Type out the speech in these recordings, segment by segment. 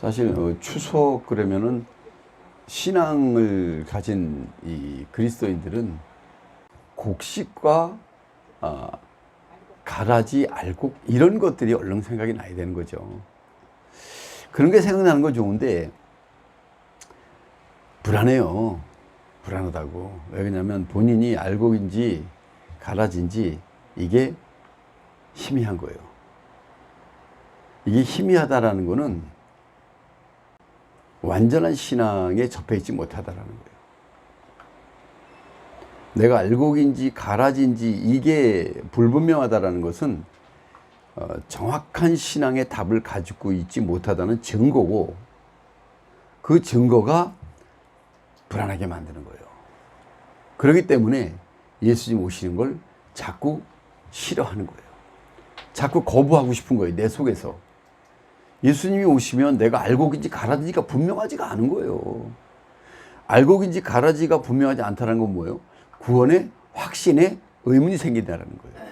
사실 추석 그러면은 신앙을 가진 이 그리스도인들은 곡식과 가라지, 알곡 이런 것들이 얼른 생각이 나야 되는 거죠. 그런 게 생각나는 건 좋은데 불안해요. 불안하다고. 왜냐면 본인이 알곡인지 가라지인지 이게 희미한 거예요. 이게 희미하다라는 거는 완전한 신앙에 접해 있지 못하다라는 거예요. 내가 알곡인지 가라지인지 이게 불분명하다라는 것은 정확한 신앙의 답을 가지고 있지 못하다는 증거고, 그 증거가 불안하게 만드는 거예요. 그렇기 때문에 예수님 오시는 걸 자꾸 싫어하는 거예요. 자꾸 거부하고 싶은 거예요, 내 속에서. 예수님이 오시면 내가 알곡인지 가라지가 분명하지가 않은 거예요. 알곡인지 가라지가 분명하지 않다는 건 뭐예요? 구원의 확신에 의문이 생긴다는 거예요.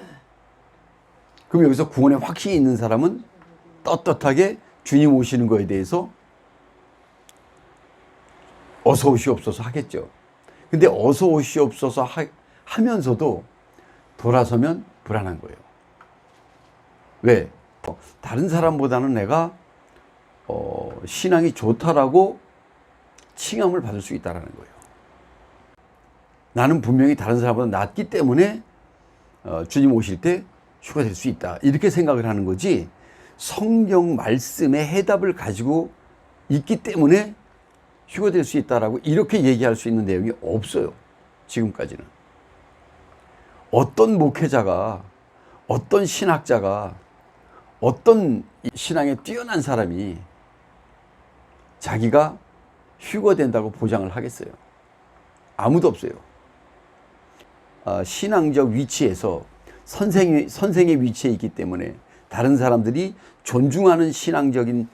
그럼 여기서 구원의 확신이 있는 사람은 떳떳하게 주님 오시는 거에 대해서 어서 오시옵소서 하겠죠. 근데 어서 오시옵소서 하면서도 돌아서면 불안한 거예요. 왜? 다른 사람보다는 내가 신앙이 좋다라고 칭함을 받을 수 있다는 거예요. 나는 분명히 다른 사람보다 낫기 때문에 주님 오실 때 휴가 될 수 있다, 이렇게 생각을 하는 거지, 성경 말씀의 해답을 가지고 있기 때문에 휴가 될 수 있다라고 이렇게 얘기할 수 있는 내용이 없어요. 지금까지는. 어떤 목회자가, 어떤 신학자가, 어떤 신앙에 뛰어난 사람이 자기가 휴거된다고 보장을 하겠어요? 아무도 없어요. 신앙적 위치에서 선생의 위치에 있기 때문에 다른 사람들이 존중하는 신앙적인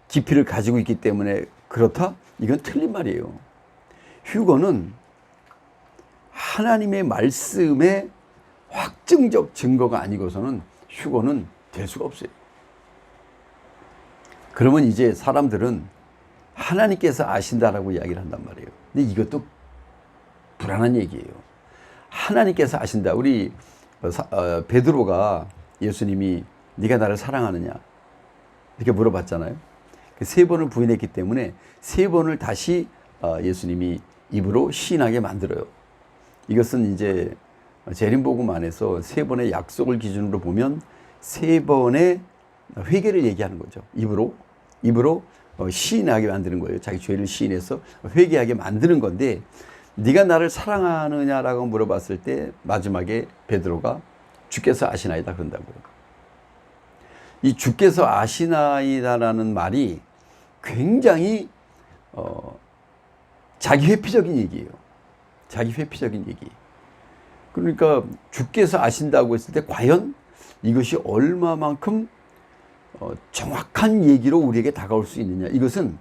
깊이를 가지고 있기 때문에 그렇다? 이건 틀린 말이에요. 휴거는 하나님의 말씀의 확증적 증거가 아니고서는 휴거는 될 수가 없어요. 그러면 이제 사람들은 하나님께서 아신다라고 이야기를 한단 말이에요. 근데 이것도 불안한 얘기예요. 하나님께서 아신다. 우리 베드로가 예수님이 네가 나를 사랑하느냐 이렇게 물어봤잖아요. 세 번을 부인했기 때문에 세 번을 다시 예수님이 입으로 시인하게 만들어요. 이것은 이제 재림복음 안에서 세 번의 약속을 기준으로 보면 세 번의 회개를 얘기하는 거죠. 입으로 시인하게 만드는 거예요. 자기 죄를 시인해서 회개하게 만드는 건데, 네가 나를 사랑하느냐라고 물어봤을 때 마지막에 베드로가 주께서 아시나이다 그런다고요. 이 주께서 아시나이다라는 말이 굉장히 자기 회피적인 얘기예요. 자기 회피적인 얘기. 그러니까 주께서 아신다고 했을 때 과연 이것이 얼마만큼 정확한 얘기로 우리에게 다가올 수 있느냐. 이것은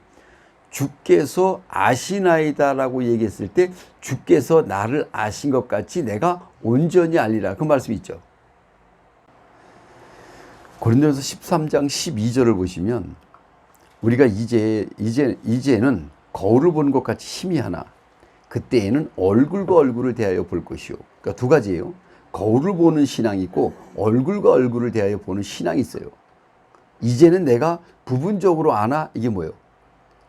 주께서 아시나이다라고 얘기했을 때 주께서 나를 아신 것 같이 내가 온전히 알리라, 그 말씀이 있죠. 고린도전서 13장 12절을 보시면 우리가 이제는 거울을 보는 것 같이 희미하나 그때에는 얼굴과 얼굴을 대하여 볼 것이요. 그러니까 두 가지예요. 거울을 보는 신앙이 있고 얼굴과 얼굴을 대하여 보는 신앙이 있어요. 이제는 내가 부분적으로 아나, 이게 뭐예요?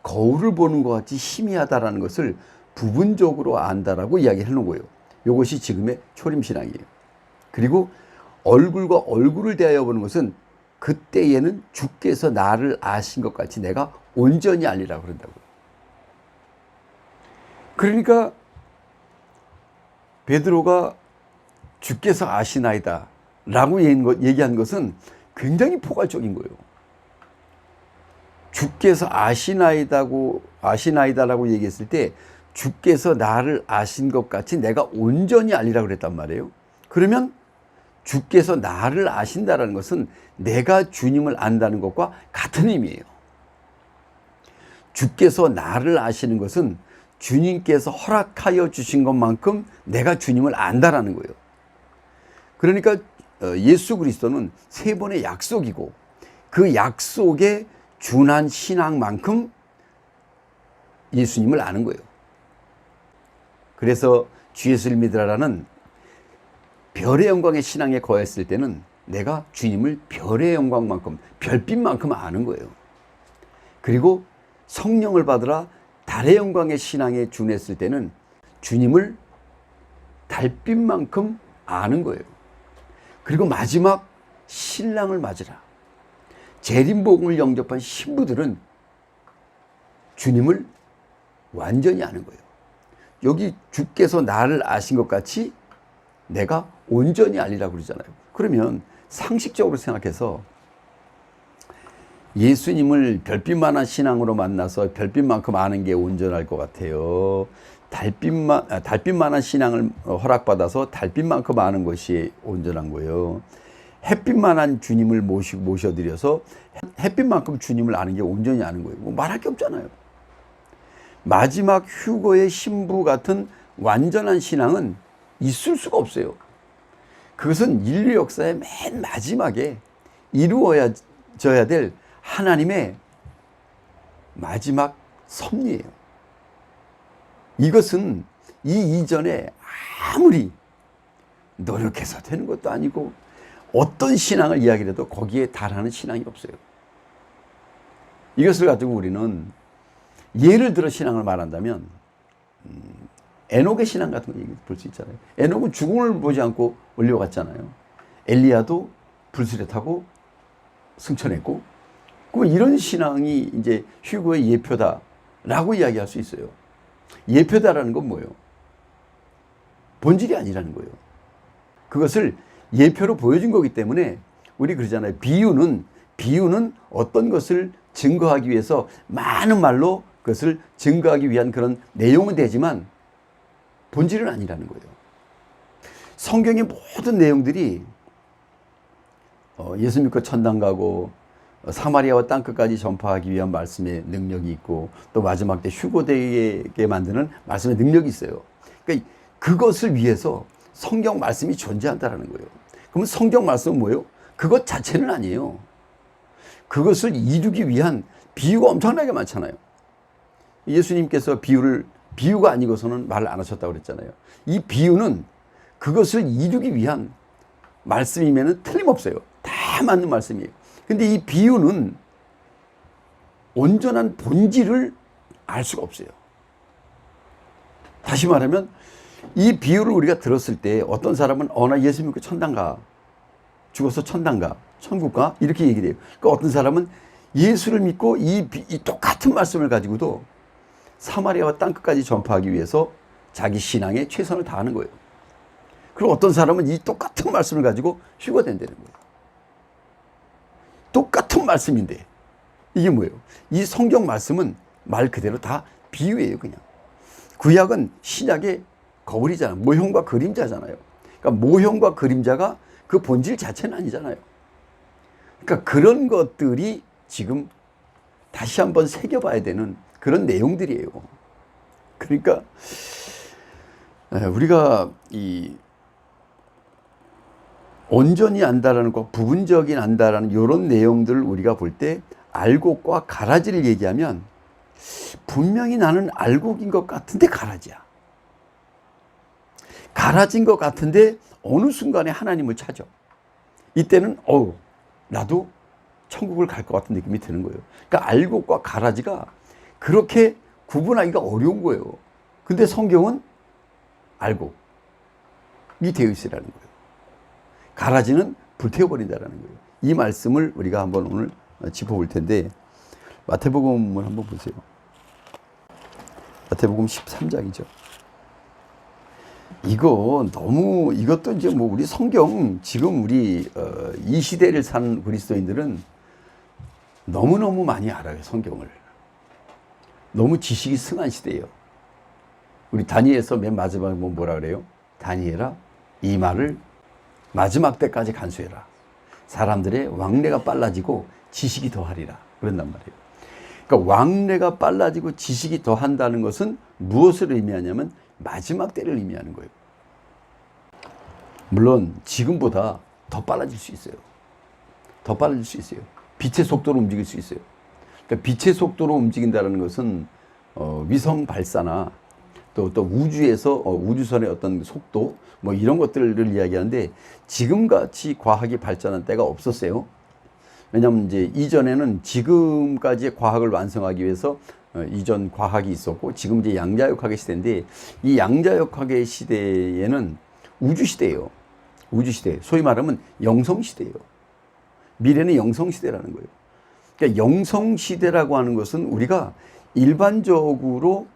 거울을 보는 것 같이 희미하다라는 것을 부분적으로 안다라고 이야기해 놓은 거예요. 이것이 지금의 초림신앙이에요. 그리고 얼굴과 얼굴을 대하여 보는 것은 그때에는 주께서 나를 아신 것 같이 내가 온전히 알리라고 그런다고요. 그러니까 베드로가 주께서 아시나이다 라고 얘기한 것은 굉장히 포괄적인 거예요. 주께서 아시나이다라고 얘기했을 때 주께서 나를 아신 것 같이 내가 온전히 알리라고 그랬단 말이에요. 그러면 주께서 나를 아신다라는 것은 내가 주님을 안다는 것과 같은 의미예요. 주께서 나를 아시는 것은 주님께서 허락하여 주신 것만큼 내가 주님을 안다라는 거예요. 그러니까 예수 그리스도는 세 번의 약속이고 그 약속에 준한 신앙만큼 예수님을 아는 거예요. 그래서 주 예수를 믿으라라는 별의 영광의 신앙에 거했을 때는 내가 주님을 별의 영광만큼, 별빛만큼 아는 거예요. 그리고 성령을 받으라 달의 영광의 신앙에 준했을 때는 주님을 달빛만큼 아는 거예요. 그리고 마지막 신랑을 맞으라. 재림복음을 영접한 신부들은 주님을 완전히 아는 거예요. 여기 주께서 나를 아신 것 같이 내가 온전히 알리라고 그러잖아요. 그러면 상식적으로 생각해서 예수님을 별빛만한 신앙으로 만나서 별빛만큼 아는 게 온전할 것 같아요. 달빛만한 신앙을 허락받아서 달빛만큼 아는 것이 온전한 거예요. 햇빛만한 주님을 모셔드려서 햇빛만큼 주님을 아는 게 온전히 아는 거예요. 뭐 말할 게 없잖아요. 마지막 휴거의 신부 같은 완전한 신앙은 있을 수가 없어요. 그것은 인류 역사의 맨 마지막에 이루어져야 될 하나님의 마지막 섭리예요. 이것은 이 이전에 아무리 노력해서 되는 것도 아니고 어떤 신앙을 이야기해도 거기에 달하는 신앙이 없어요. 이것을 가지고 우리는 예를 들어 신앙을 말한다면 에녹의 신앙 같은 거 볼 수 있잖아요. 에녹은 죽음을 보지 않고 올려갔잖아요. 엘리야도 불술에 타고 승천했고, 그럼 이런 신앙이 이제 휴거의 예표다라고 이야기할 수 있어요. 예표다라는 건 뭐예요? 본질이 아니라는 거예요. 그것을 예표로 보여준 거기 때문에 우리 그러잖아요. 비유는 어떤 것을 증거하기 위해서 많은 말로 그것을 증거하기 위한 그런 내용은 되지만 본질은 아니라는 거예요. 성경의 모든 내용들이 예수 믿고 천당 가고 사마리아와 땅끝까지 전파하기 위한 말씀의 능력이 있고 또 마지막 때 휴거되게 만드는 말씀의 능력이 있어요. 그러니까 그것을 위해서 성경 말씀이 존재한다는 거예요. 그러면 성경 말씀은 뭐예요? 그것 자체는 아니에요. 그것을 이루기 위한 비유가 엄청나게 많잖아요. 예수님께서 비유가 아니고서는 말을 안 하셨다고 그랬잖아요. 이 비유는 그것을 이루기 위한 말씀이면 틀림없어요. 다 맞는 말씀이에요. 근데 이 비유는 온전한 본질을 알 수가 없어요. 다시 말하면 이 비유를 우리가 들었을 때 어떤 사람은 나 예수 믿고 천당 가, 죽어서 천당 가, 천국 가 이렇게 얘기를 해요. 그러니까 어떤 사람은 예수를 믿고 이 똑같은 말씀을 가지고도 사마리아와 땅끝까지 전파하기 위해서 자기 신앙에 최선을 다하는 거예요. 그리고 어떤 사람은 이 똑같은 말씀을 가지고 휴거된다는 거예요. 똑같은 말씀인데 이게 뭐예요? 이 성경 말씀은 말 그대로 다 비유예요. 그냥 구약은 신약의 거울이잖아요. 모형과 그림자잖아요. 그러니까 모형과 그림자가 그 본질 자체는 아니잖아요. 그러니까 그런 것들이 지금 다시 한번 새겨봐야 되는 그런 내용들이에요. 그러니까 우리가 이 온전히 안다라는 것, 부분적인 안다라는 이런 내용들을 우리가 볼 때 알곡과 가라지를 얘기하면 분명히 나는 알곡인 것 같은데 가라지야. 가라진 것 같은데 어느 순간에 하나님을 찾아. 이때는 나도 천국을 갈 것 같은 느낌이 드는 거예요. 그러니까 알곡과 가라지가 그렇게 구분하기가 어려운 거예요. 근데 성경은 알곡이 되어 있으라는 거예요. 가라지는 불태워버린다는 거예요. 이 말씀을 우리가 한번 오늘 짚어볼 텐데 마태복음을 한번 보세요. 마태복음 13장이죠. 이것도 이제 뭐 우리 성경 지금 우리 이 시대를 사는 그리스도인들은 너무너무 많이 알아요. 성경을. 너무 지식이 승한 시대예요. 우리 다니엘서 맨 마지막에 뭐라 그래요? 다니엘아, 이 말을 마지막 때까지 간수해라. 사람들의 왕래가 빨라지고 지식이 더하리라. 그런단 말이에요. 그러니까 왕래가 빨라지고 지식이 더한다는 것은 무엇을 의미하냐면 마지막 때를 의미하는 거예요. 물론 지금보다 더 빨라질 수 있어요. 더 빨라질 수 있어요. 빛의 속도로 움직일 수 있어요. 그러니까 빛의 속도로 움직인다는 것은 위성 발사나 또 우주에서 우주선의 어떤 속도 뭐 이런 것들을 이야기하는데 지금같이 과학이 발전한 때가 없었어요. 왜냐하면 이제 이전에는 지금까지의 과학을 완성하기 위해서 이전 과학이 있었고 지금 이제 양자역학의 시대인데 이 양자역학의 시대에는 우주 시대예요. 우주 시대. 소위 말하면 영성 시대예요. 미래는 영성 시대라는 거예요. 그러니까 영성 시대라고 하는 것은 우리가 일반적으로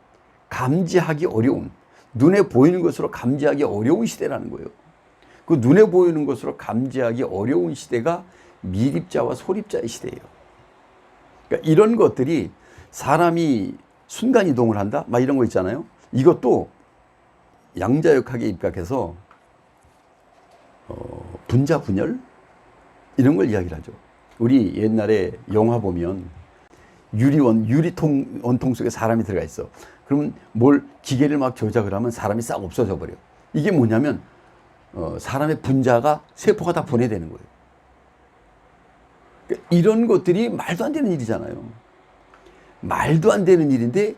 감지하기 어려운, 눈에 보이는 것으로 감지하기 어려운 시대라는 거예요. 그 눈에 보이는 것으로 감지하기 어려운 시대가 미립자와 소립자의 시대예요. 그러니까 이런 것들이 사람이 순간 이동을 한다? 막 이런 거 있잖아요. 이것도 양자역학에 입각해서 분자 분열 이런 걸 이야기를 하죠. 우리 옛날에 영화 보면 유리통 원통 속에 사람이 들어가 있어. 그러면 기계를 막 조작을 하면 사람이 싹 없어져 버려. 이게 뭐냐면 사람의 분자가 세포가 다 분해되는 거예요. 그러니까 이런 것들이 말도 안 되는 일이잖아요. 말도 안 되는 일인데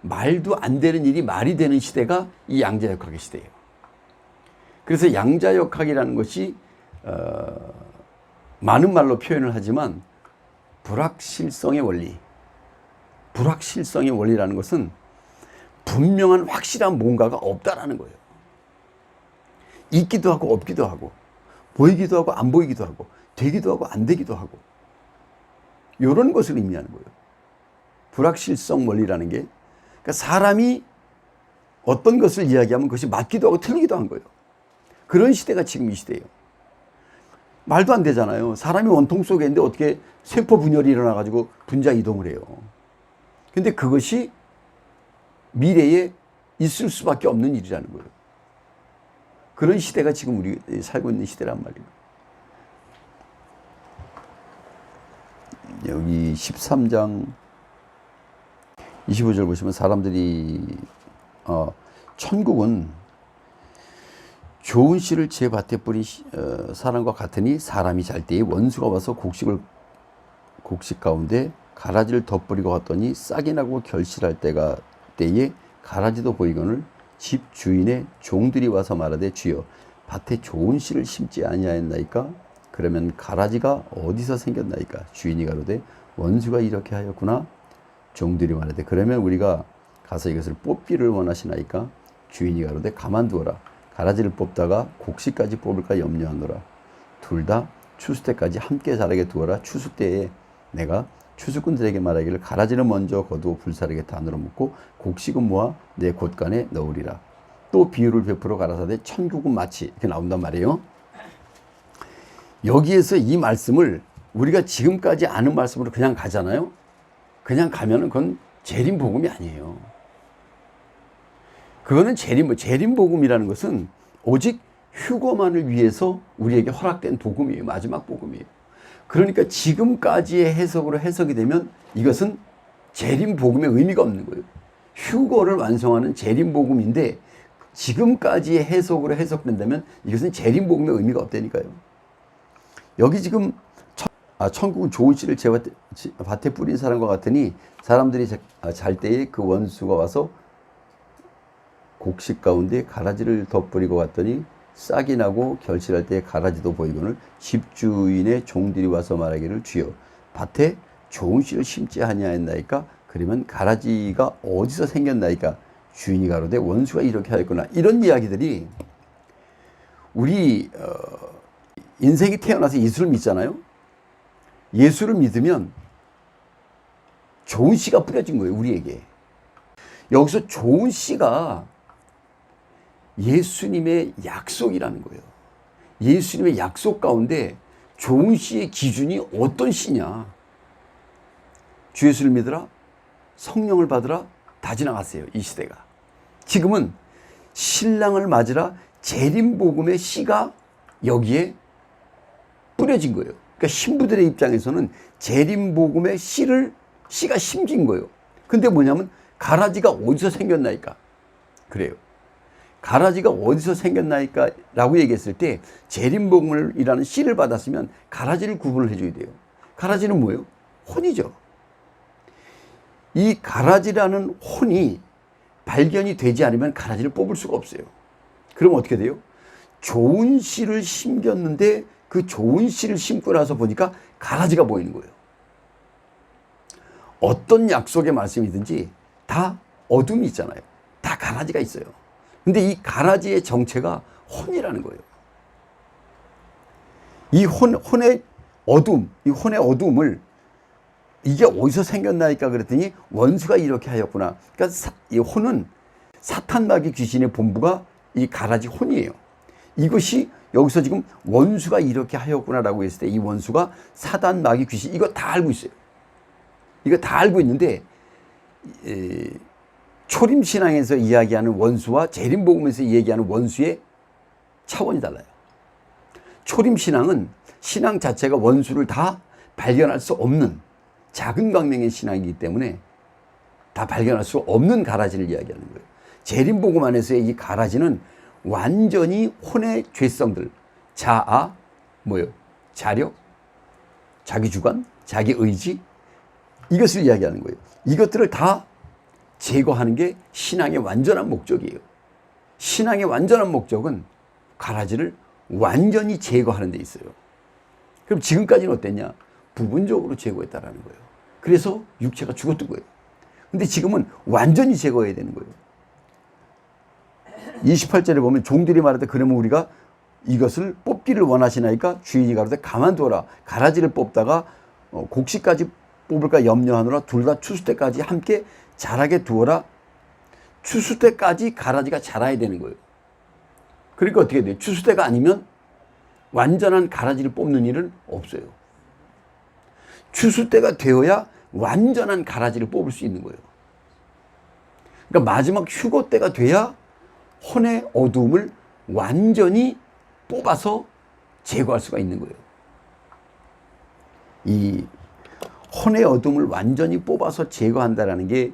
말도 안 되는 일이 말이 되는 시대가 이 양자역학의 시대예요. 그래서 양자역학이라는 것이 많은 말로 표현을 하지만 불확실성의 원리, 불확실성의 원리라는 것은 분명한 확실한 뭔가가 없다라는 거예요. 있기도 하고 없기도 하고 보이기도 하고 안 보이기도 하고 되기도 하고 안 되기도 하고 이런 것을 의미하는 거예요. 불확실성 원리라는 게 그러니까 사람이 어떤 것을 이야기하면 그것이 맞기도 하고 틀리기도 한 거예요. 그런 시대가 지금 이 시대예요. 말도 안 되잖아요. 사람이 원통 속에 있는데 어떻게 세포 분열이 일어나가지고 분자 이동을 해요. 근데 그것이 미래에 있을 수밖에 없는 일이라는 거예요. 그런 시대가 지금 우리 살고 있는 시대란 말이에요. 여기 13장 25절 보시면 사람들이 천국은 좋은 씨를 제 밭에 뿌린 사람과 같으니 사람이 잘 때에 원수가 와서 곡식 가운데 가라지를 덧뿌리고 갔더니 싹이 나고 결실할 때에 가라지도 보이거늘 집 주인의 종들이 와서 말하되 주여 밭에 좋은 씨를 심지 아니하였나이까? 그러면 가라지가 어디서 생겼나이까? 주인이 가로되 원수가 이렇게 하였구나. 종들이 말하되 그러면 우리가 가서 이것을 뽑기를 원하시나이까? 주인이 가로되 가만두어라. 가라지를 뽑다가 곡식까지 뽑을까 염려하노라. 둘 다 추수 때까지 함께 자라게 두어라. 추수 때에 내가 추수꾼들에게 말하기를 가라지는 먼저 거두어 불사르게 단으로 묶고 곡식은 모아 내 곳간에 넣으리라. 또 비유를 베풀어 가라사대 천국은 마치 이렇게 나온단 말이에요. 여기에서 이 말씀을 우리가 지금까지 아는 말씀으로 그냥 가잖아요. 그냥 가면은 그건 재림복음이 아니에요. 그거는 재림복음이라는 것은 오직 휴거만을 위해서 우리에게 허락된 복음이에요. 마지막 복음이에요. 그러니까 지금까지의 해석으로 해석이 되면 이것은 재림복음의 의미가 없는 거예요. 휴거를 완성하는 재림복음인데 지금까지의 해석으로 해석된다면 이것은 재림복음의 의미가 없다니까요. 여기 지금 천국은 좋은 씨를 제 밭에 뿌린 사람과 같으니 사람들이 잘 때에 그 원수가 와서 곡식 가운데 가라지를 덧뿌리고 갔더니 싹이 나고 결실할 때 가라지도 보이거늘 집주인의 종들이 와서 말하기를 주여 밭에 좋은 씨를 심지 아니하였나이까? 그러면 가라지가 어디서 생겼나이까? 주인이 가로되 원수가 이렇게 하였구나. 이런 이야기들이 우리 인생이 태어나서 예수를 믿잖아요. 예수를 믿으면 좋은 씨가 뿌려진 거예요. 우리에게. 여기서 좋은 씨가 예수님의 약속이라는 거예요. 예수님의 약속 가운데 좋은 씨의 기준이 어떤 씨냐? 주 예수를 믿으라, 성령을 받으라, 다 지나갔어요. 이 시대가. 지금은 신랑을 맞으라 재림복음의 씨가 여기에 뿌려진 거예요. 그러니까 신부들의 입장에서는 재림복음의 씨가 심긴 거예요. 근데 뭐냐면 가라지가 어디서 생겼나이까? 그래요. 가라지가 어디서 생겼나이까? 라고 얘기했을 때 재림복음이라는 씨를 받았으면 가라지를 구분을 해줘야 돼요. 가라지는 뭐예요? 혼이죠. 이 가라지라는 혼이 발견이 되지 않으면 가라지를 뽑을 수가 없어요. 그럼 어떻게 돼요? 좋은 씨를 심겼는데 그 좋은 씨를 심고 나서 보니까 가라지가 보이는 거예요. 어떤 약속의 말씀이든지 다 어둠이 있잖아요. 다 가라지가 있어요. 근데 이 가라지의 정체가 혼이라는 거예요. 이 혼의 어둠, 이 혼의 어둠을 이게 어디서 생겼나니까 그랬더니 원수가 이렇게 하였구나. 그러니까 이 혼은 사탄 마귀 귀신의 본부가 이 가라지 혼이에요. 이것이 여기서 지금 원수가 이렇게 하였구나라고 했을 때 이 원수가 사단 마귀 귀신 이거 다 알고 있어요. 이거 다 알고 있는데 초림신앙에서 이야기하는 원수와 재림복음에서 얘기하는 원수의 차원이 달라요. 초림신앙은 신앙 자체가 원수를 다 발견할 수 없는 작은 광명의 신앙이기 때문에 다 발견할 수 없는 가라지를 이야기하는 거예요. 재림복음 안에서의 이 가라지는 완전히 혼의 죄성들, 자아, 자력, 자기 주관, 자기 의지 이것을 이야기하는 거예요. 이것들을 다 제거하는 게 신앙의 완전한 목적이에요. 신앙의 완전한 목적은 가라지를 완전히 제거하는 데 있어요. 그럼 지금까지는 어땠냐? 부분적으로 제거했다라는 거예요. 그래서 육체가 죽었던 거예요. 근데 지금은 완전히 제거해야 되는 거예요. 28절에 보면 종들이 말하되 그러면 우리가 이것을 뽑기를 원하시나이까 주인이 가로되 가만두어라. 가라지를 뽑다가 곡식까지 뽑을까 염려하노라. 둘 다 추수 때까지 함께 자라게 두어라. 추수 때까지 가라지가 자라야 되는 거예요. 그러니까 어떻게 돼요? 추수 때가 아니면 완전한 가라지를 뽑는 일은 없어요. 추수 때가 되어야 완전한 가라지를 뽑을 수 있는 거예요. 그러니까 마지막 휴고 때가 돼야 혼의 어두움을 완전히 뽑아서 제거할 수가 있는 거예요. 이 혼의 어둠을 완전히 뽑아서 제거한다라는 게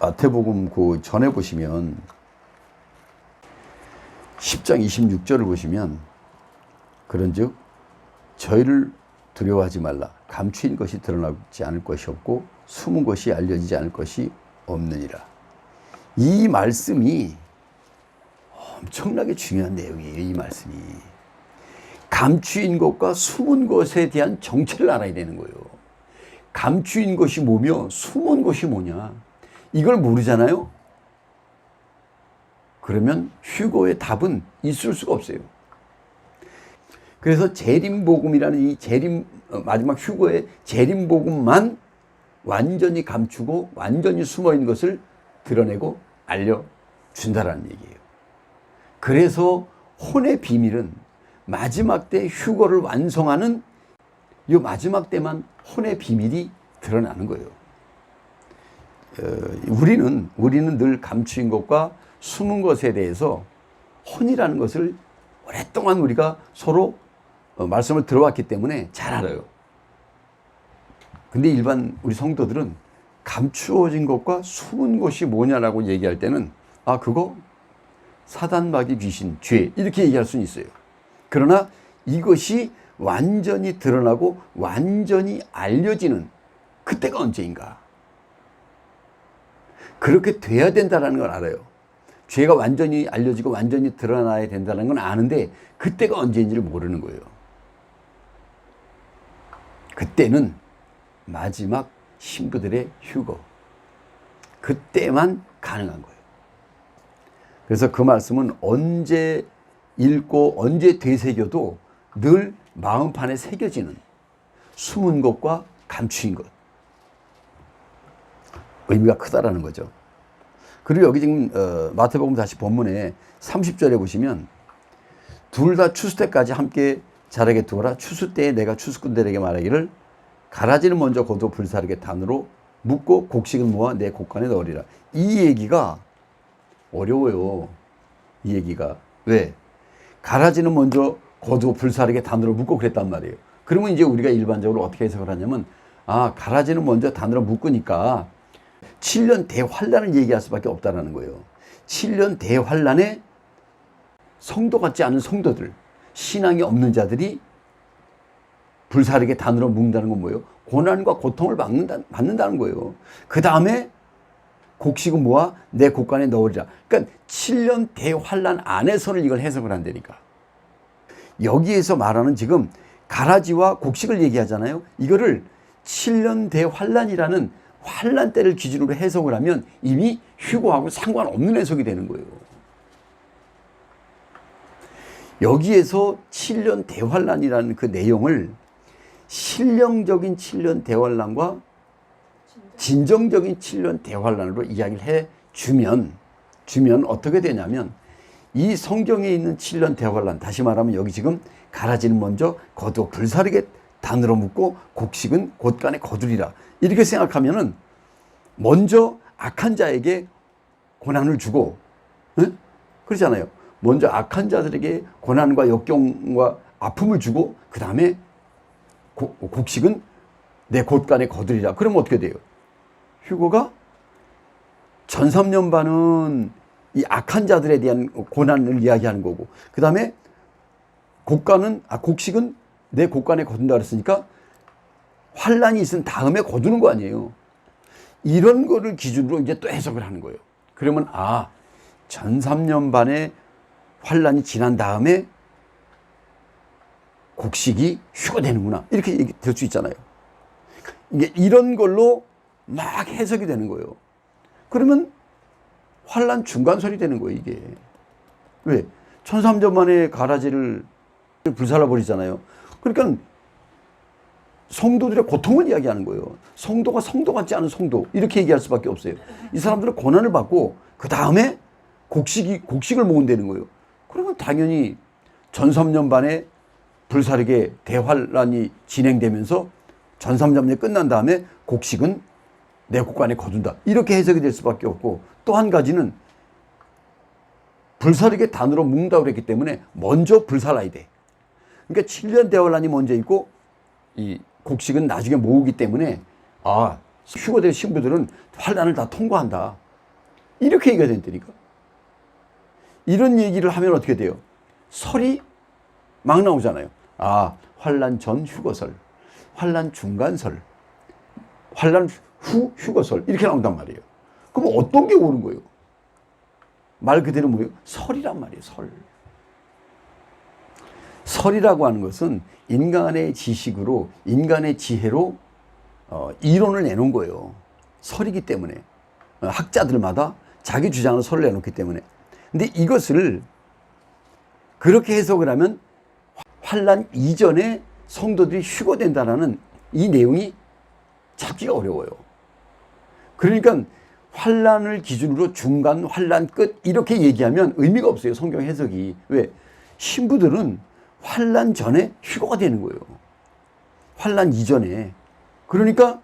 마태복음 그 전에 보시면 10장 26절을 보시면 그런즉 저희를 두려워하지 말라. 감추인 것이 드러나지 않을 것이 없고 숨은 것이 알려지지 않을 것이 없느니라. 이 말씀이 엄청나게 중요한 내용이에요. 이 말씀이 감추인 것과 숨은 것에 대한 정체를 알아야 되는 거예요. 감추인 것이 뭐며 숨은 것이 뭐냐 이걸 모르잖아요. 그러면 휴거의 답은 있을 수가 없어요. 그래서 재림복음이라는 이 마지막 휴거의 재림복음만 완전히 감추고 완전히 숨어있는 것을 드러내고 알려준다라는 얘기예요. 그래서 혼의 비밀은 마지막 때 휴거를 완성하는 이 마지막 때만 혼의 비밀이 드러나는 거예요. 우리는 늘 감추인 것과 숨은 것에 대해서 혼이라는 것을 오랫동안 우리가 서로 말씀을 들어왔기 때문에 잘 알아요. 근데 일반 우리 성도들은 감추어진 것과 숨은 것이 뭐냐라고 얘기할 때는 그거 사단 마귀 귀신 죄 이렇게 얘기할 수는 있어요. 그러나 이것이 완전히 드러나고 완전히 알려지는 그때가 언제인가? 그렇게 돼야 된다는 걸 알아요. 죄가 완전히 알려지고 완전히 드러나야 된다는 건 아는데 그때가 언제인지를 모르는 거예요. 그때는 마지막 신부들의 휴거. 그때만 가능한 거예요. 그래서 그 말씀은 언제 읽고 언제 되새겨도 늘 마음판에 새겨지는 숨은 것과 감추인 것. 의미가 크다라는 거죠. 그리고 여기 지금 마태복음 다시 본문에 30절에 보시면 둘 다 추수 때까지 함께 자라게 두어라. 추수 때에 내가 추수꾼들에게 말하기를 가라지는 먼저 거두어 불사르게 단으로 묶고 곡식은 모아 내 곡간에 넣으리라. 이 얘기가 어려워요. 이 얘기가. 왜? 가라지는 먼저 거두어 불사르게 단으로 묶고 그랬단 말이에요. 그러면 이제 우리가 일반적으로 어떻게 해석을 하냐면 가라지는 먼저 단으로 묶으니까 7년 대환란을 얘기할 수밖에 없다는 거예요. 7년 대환란에 성도 같지 않은 성도들, 신앙이 없는 자들이 불사르게 단으로 묶는다는 건 뭐예요? 고난과 고통을 받는다는 거예요. 그 다음에 곡식은 뭐야? 내 곳간에 넣으리라. 그러니까 7년 대환란 안에서는 이걸 해석을 한다니까. 여기에서 말하는 지금 가라지와 곡식을 얘기하잖아요. 이거를 7년 대환란이라는 환란 때를 기준으로 해석을 하면 이미 휴거하고 상관없는 해석이 되는 거예요. 여기에서 7년 대환란이라는 그 내용을 신령적인 7년 대환란과 진정적인 7년 대환란으로 이야기를 해주면 어떻게 되냐면 이 성경에 있는 7년 대환란, 다시 말하면 여기 지금 가라지는 먼저 거두어 불사르게 단으로 묶고 곡식은 곳간에 거두리라. 이렇게 생각하면은 먼저 악한 자에게 고난을 주고, 응? 그렇잖아요. 먼저 악한 자들에게 고난과 역경과 아픔을 주고 그 다음에 곡식은 내 곳간에 거두리라. 그러면 어떻게 돼요? 휴거가 전 3년반은 이 악한 자들에 대한 고난을 이야기하는 거고, 그 다음에 곡식은 내 곳간에 거둔다 그랬으니까 환란이 있은 다음에 거두는 거 아니에요. 이런 거를 기준으로 이제 또 해석을 하는 거예요. 그러면 전 3년반의 환란이 지난 다음에 곡식이 휴거되는구나, 이렇게 될 수 있잖아요. 이게 이런 걸로 막 해석이 되는 거예요. 그러면 환란 중간설이 되는 거예요, 이게. 왜? 1300년 만에 가라지를 불살라 버리잖아요. 그러니까 성도들의 고통을 이야기하는 거예요. 성도가 성도 같지 않은 성도, 이렇게 얘기할 수밖에 없어요. 이 사람들은 고난을 받고 그 다음에 곡식을 모은다는 거예요. 그러면 당연히 전삼년반에 불사르게 대환란이 진행되면서 전삼년반이 끝난 다음에 곡식은 내 곳간에 거둔다, 이렇게 해석이 될 수밖에 없고, 또 한 가지는 불사르게 단으로 묶는다고 그랬기 때문에 먼저 불살라야 돼. 그러니까 7년 대환란이 먼저 있고 이 곡식은 나중에 모으기 때문에 휴거될 신부들은 환란을 다 통과한다, 이렇게 얘기가 된다니까. 이런 얘기를 하면 어떻게 돼요? 설이 막 나오잖아요. 환란 전 휴거설, 환란 중간설, 환란 후 휴거설, 이렇게 나온단 말이에요. 그럼 어떤 게 옳은 거예요? 말 그대로 뭐예요? 설이란 말이에요. 설이라고 하는 것은 인간의 지식으로, 인간의 지혜로 이론을 내놓은 거예요. 설이기 때문에. 학자들마다 자기 주장을 설을 내놓기 때문에. 근데 이것을 그렇게 해석을 하면 환란 이전에 성도들이 휴거된다라는 이 내용이 찾기가 어려워요. 그러니까 환란을 기준으로 중간, 환란 끝, 이렇게 얘기하면 의미가 없어요, 성경 해석이. 왜? 신부들은 환란 전에 휴거가 되는 거예요. 환란 이전에. 그러니까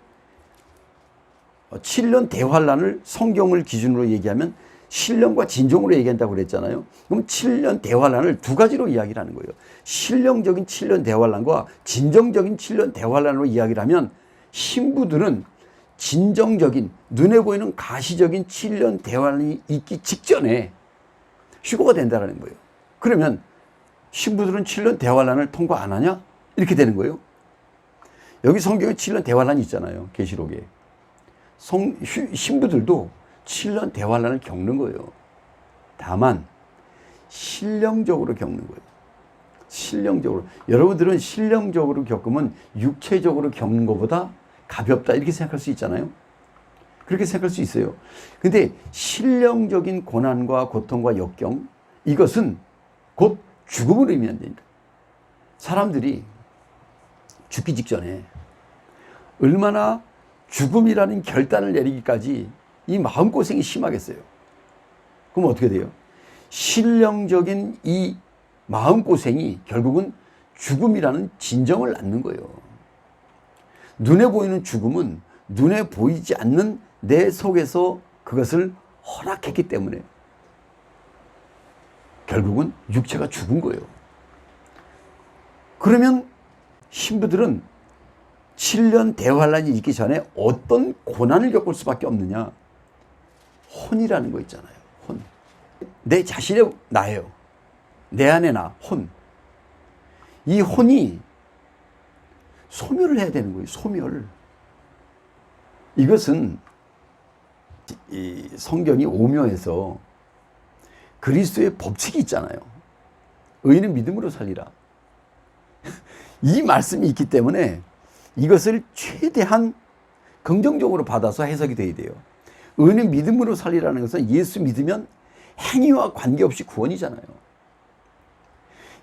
7년 대환란을 성경을 기준으로 얘기하면 신령과 진정으로 얘기한다고 그랬잖아요. 그럼 7년 대환란을 두 가지로 이야기를 하는 거예요. 신령적인 7년 대환란과 진정적인 7년 대환란으로 이야기를 하면 신부들은 진정적인, 눈에 보이는 가시적인 7년 대환란이 있기 직전에 휴거가 된다는 거예요. 그러면 신부들은 7년 대환란을 통과 안 하냐? 이렇게 되는 거예요. 여기 성경에 7년 대환란이 있잖아요, 계시록에. 신부들도 7년 대환란을 겪는 거예요. 다만 신령적으로 겪는 거예요. 신령적으로. 여러분들은 신령적으로 겪으면 육체적으로 겪는 것보다 가볍다, 이렇게 생각할 수 있잖아요. 그렇게 생각할 수 있어요. 근데 신령적인 고난과 고통과 역경, 이것은 곧 죽음을 의미한다니까. 사람들이 죽기 직전에 얼마나 죽음이라는 결단을 내리기까지 이 마음고생이 심하겠어요. 그럼 어떻게 돼요? 신령적인 이 마음고생이 결국은 죽음이라는 진정을 낳는 거예요. 눈에 보이는 죽음은 눈에 보이지 않는 내 속에서 그것을 허락했기 때문에 결국은 육체가 죽은 거예요. 그러면 신부들은 7년 대환란이 있기 전에 어떤 고난을 겪을 수밖에 없느냐? 혼이라는 거 있잖아요. 혼. 내 자신의 나예요. 내 안에 나, 혼. 이 혼이 소멸을 해야 되는 거예요. 소멸. 이것은 이 성경이 오묘해서 그리스도의 법칙이 있잖아요. 의인은 믿음으로 살리라. 이 말씀이 있기 때문에 이것을 최대한 긍정적으로 받아서 해석이 돼야 돼요. 의인은 믿음으로 살리라는 것은 예수 믿으면 행위와 관계없이 구원이잖아요.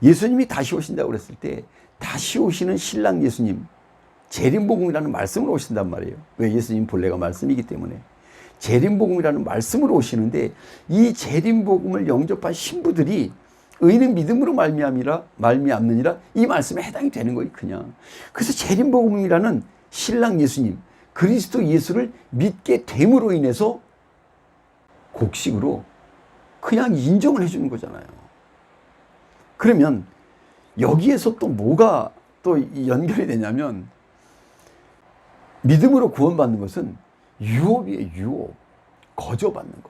예수님이 다시 오신다고 그랬을 때 다시 오시는 신랑 예수님, 재림복음이라는 말씀으로 오신단 말이에요. 왜? 예수님 본래가 말씀이기 때문에. 재림복음이라는 말씀으로 오시는데 이 재림복음을 영접한 신부들이 의인은 믿음으로 말미암느니라 이 말씀에 해당이 되는 거예요, 그냥. 그래서 재림복음이라는 신랑 예수님, 그리스도 예수를 믿게 됨으로 인해서 곡식으로 그냥 인정을 해주는 거잖아요. 그러면 여기에서 또 뭐가 또 연결이 되냐면 믿음으로 구원받는 것은 유업이에요, 유업. 거저 받는 거.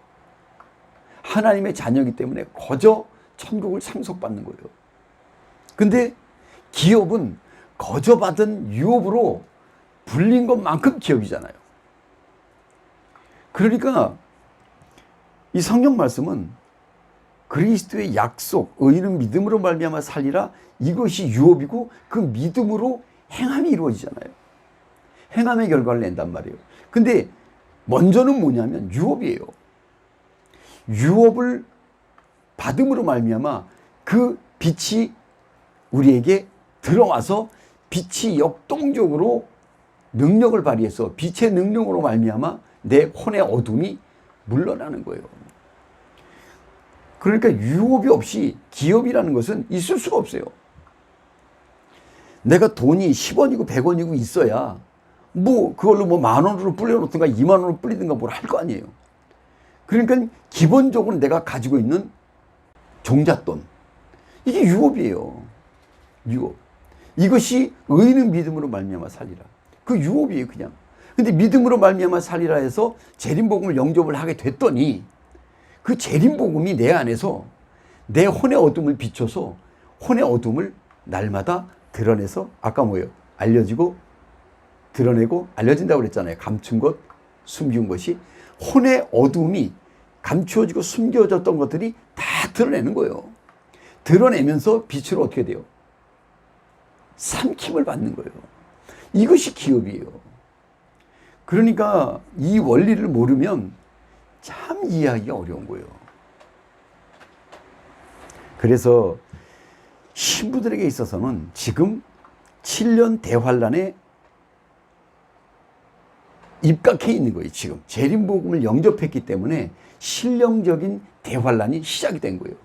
하나님의 자녀이기 때문에 거저 천국을 상속받는 거예요. 근데 기업은 거저 받은 유업으로 불린 것만큼 기업이잖아요. 그러니까 이 성경 말씀은 그리스도의 약속, 의인은 믿음으로 말미암아 살리라, 이것이 유업이고 그 믿음으로 행함이 이루어지잖아요. 행함의 결과를 낸단 말이에요. 근데 먼저는 뭐냐면 유업이에요. 유업을 받음으로 말미암아 그 빛이 우리에게 들어와서 빛이 역동적으로 능력을 발휘해서 빛의 능력으로 말미암아 내 혼의 어둠이 물러나는 거예요. 그러니까 유업이 없이 기업이라는 것은 있을 수가 없어요. 내가 돈이 10원이고 100원이고 있어야 뭐 그걸로 뭐 10,000원으로 불려놓든가 20,000원으로 불리든가 뭘 할 거 아니에요. 그러니까 기본적으로 내가 가지고 있는 종잣돈, 이게 유업이에요. 유업. 이것이 의인은 믿음으로 말미암아 살리라. 그 유업이에요, 그냥. 근데 믿음으로 말미암아 살리라 해서 재림복음을 영접을 하게 됐더니 그 재림복음이 내 안에서 내 혼의 어둠을 비춰서 혼의 어둠을 날마다 드러내서 아까 뭐예요? 알려지고 드러내고 알려진다고 그랬잖아요. 감춘 것, 숨긴 것이. 혼의 어둠이 감추어지고 숨겨졌던 것들이 다 드러내는 거예요. 드러내면서 빛으로 어떻게 돼요? 삼킴을 받는 거예요. 이것이 기업이에요. 그러니까 이 원리를 모르면 참 이해하기가 어려운 거예요. 그래서 신부들에게 있어서는 지금 7년 대환란에 입각해 있는 거예요. 지금 재림복음을 영접했기 때문에 신령적인 대환란이 시작이 된 거예요.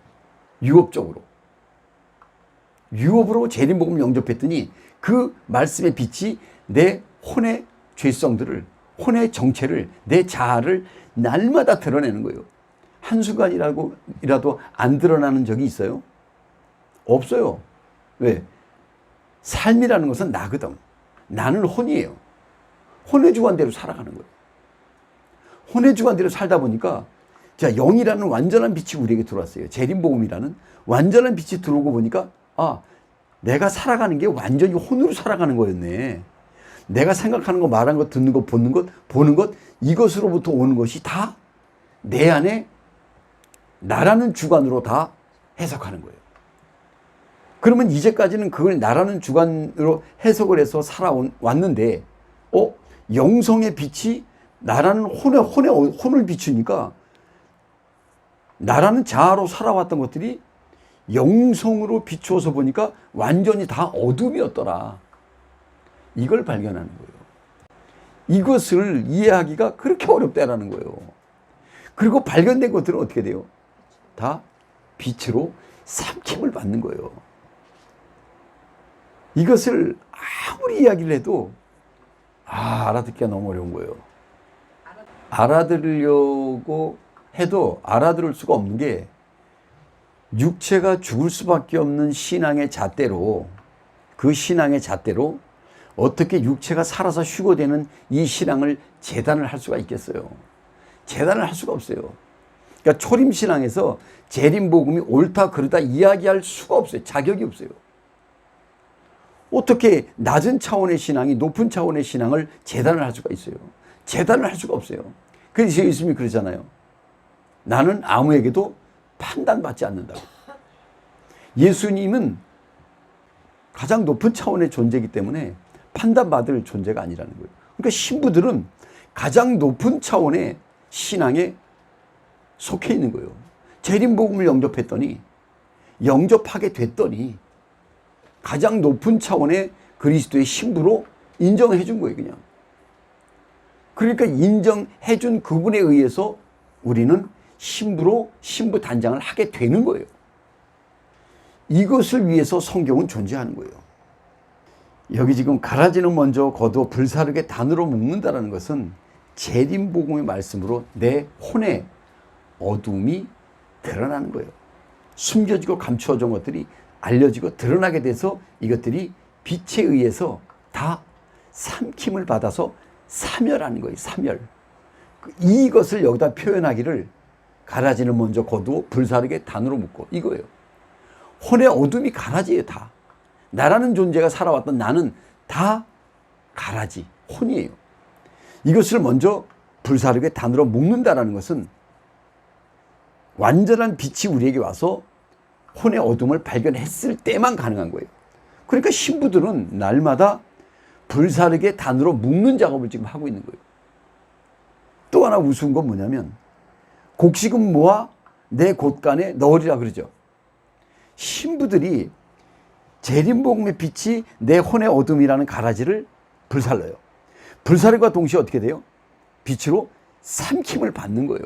유업적으로. 유업으로 재림복음을 영접했더니 그 말씀의 빛이 내 혼의 죄성들을, 혼의 정체를, 내 자아를 날마다 드러내는 거예요. 한순간이라도 안 드러나는 적이 있어요? 없어요. 왜? 삶이라는 것은 나거든. 나는 혼이에요. 혼의 주관대로 살아가는 거예요. 혼의 주관대로 살다 보니까 자, 영이라는 완전한 빛이 우리에게 들어왔어요. 재림복음이라는 완전한 빛이 들어오고 보니까 아, 내가 살아가는 게 완전히 혼으로 살아가는 거였네. 내가 생각하는 거, 말하는 거, 듣는 거, 보는 것 이것으로부터 오는 것이 다 내 안에 나라는 주관으로 다 해석하는 거예요. 그러면 이제까지는 그걸 나라는 주관으로 해석을 해서 살아왔는데 영성의 빛이 나라는 혼을 비추니까 나라는 자아로 살아왔던 것들이 영성으로 비추어서 보니까 완전히 다 어둠이었더라. 이걸 발견하는 거예요. 이것을 이해하기가 그렇게 어렵다라는 거예요. 그리고 발견된 것들은 어떻게 돼요? 다 빛으로 삼킴을 받는 거예요. 이것을 아무리 이야기를 해도 알아듣기가 너무 어려운 거예요. 알아들으려고 해도 알아들을 수가 없는 게 육체가 죽을 수밖에 없는 신앙의 잣대로, 그 신앙의 잣대로 어떻게 육체가 살아서 휴거되는 이 신앙을 재단을 할 수가 있겠어요? 재단을 할 수가 없어요. 그러니까 초림신앙에서 재림복음이 옳다 그르다 이야기할 수가 없어요. 자격이 없어요. 어떻게 낮은 차원의 신앙이 높은 차원의 신앙을 재단을 할 수가 있어요? 재단을 할 수가 없어요. 그래서 예수님이 그러잖아요. 나는 아무에게도 판단받지 않는다고. 예수님은 가장 높은 차원의 존재이기 때문에 판단받을 존재가 아니라는 거예요. 그러니까 신부들은 가장 높은 차원의 신앙에 속해 있는 거예요. 재림복음을 영접하게 됐더니 가장 높은 차원의 그리스도의 신부로 인정해 준 거예요, 그냥. 그러니까 인정해 준 그분에 의해서 우리는 신부로 신부 단장을 하게 되는 거예요. 이것을 위해서 성경은 존재하는 거예요. 여기 지금 가라지는 먼저 거두어 불사르게 단으로 묶는다는 것은 재림복음의 말씀으로 내 혼의 어둠이 드러나는 거예요. 숨겨지고 감추어진 것들이 알려지고 드러나게 돼서 이것들이 빛에 의해서 다 삼킴을 받아서 사멸하는 거예요. 사멸. 이것을 여기다 표현하기를 가라지는 먼저 거두어 불사르게 단으로 묶고 이거예요. 혼의 어둠이 가라지예요. 다. 나라는 존재가 살아왔던 나는 다 가라지, 혼이에요. 이것을 먼저 불사르게 단으로 묶는다라는 것은 완전한 빛이 우리에게 와서 혼의 어둠을 발견했을 때만 가능한 거예요. 그러니까 신부들은 날마다 불사르게 단으로 묶는 작업을 지금 하고 있는 거예요. 또 하나 우스운 건 뭐냐면 곡식은 모아 내 곳간에 넣으리라 그러죠. 신부들이 재림복음의 빛이 내 혼의 어둠이라는 가라지를 불살라요. 불사르과 동시에 어떻게 돼요? 빛으로 삼킴을 받는 거예요.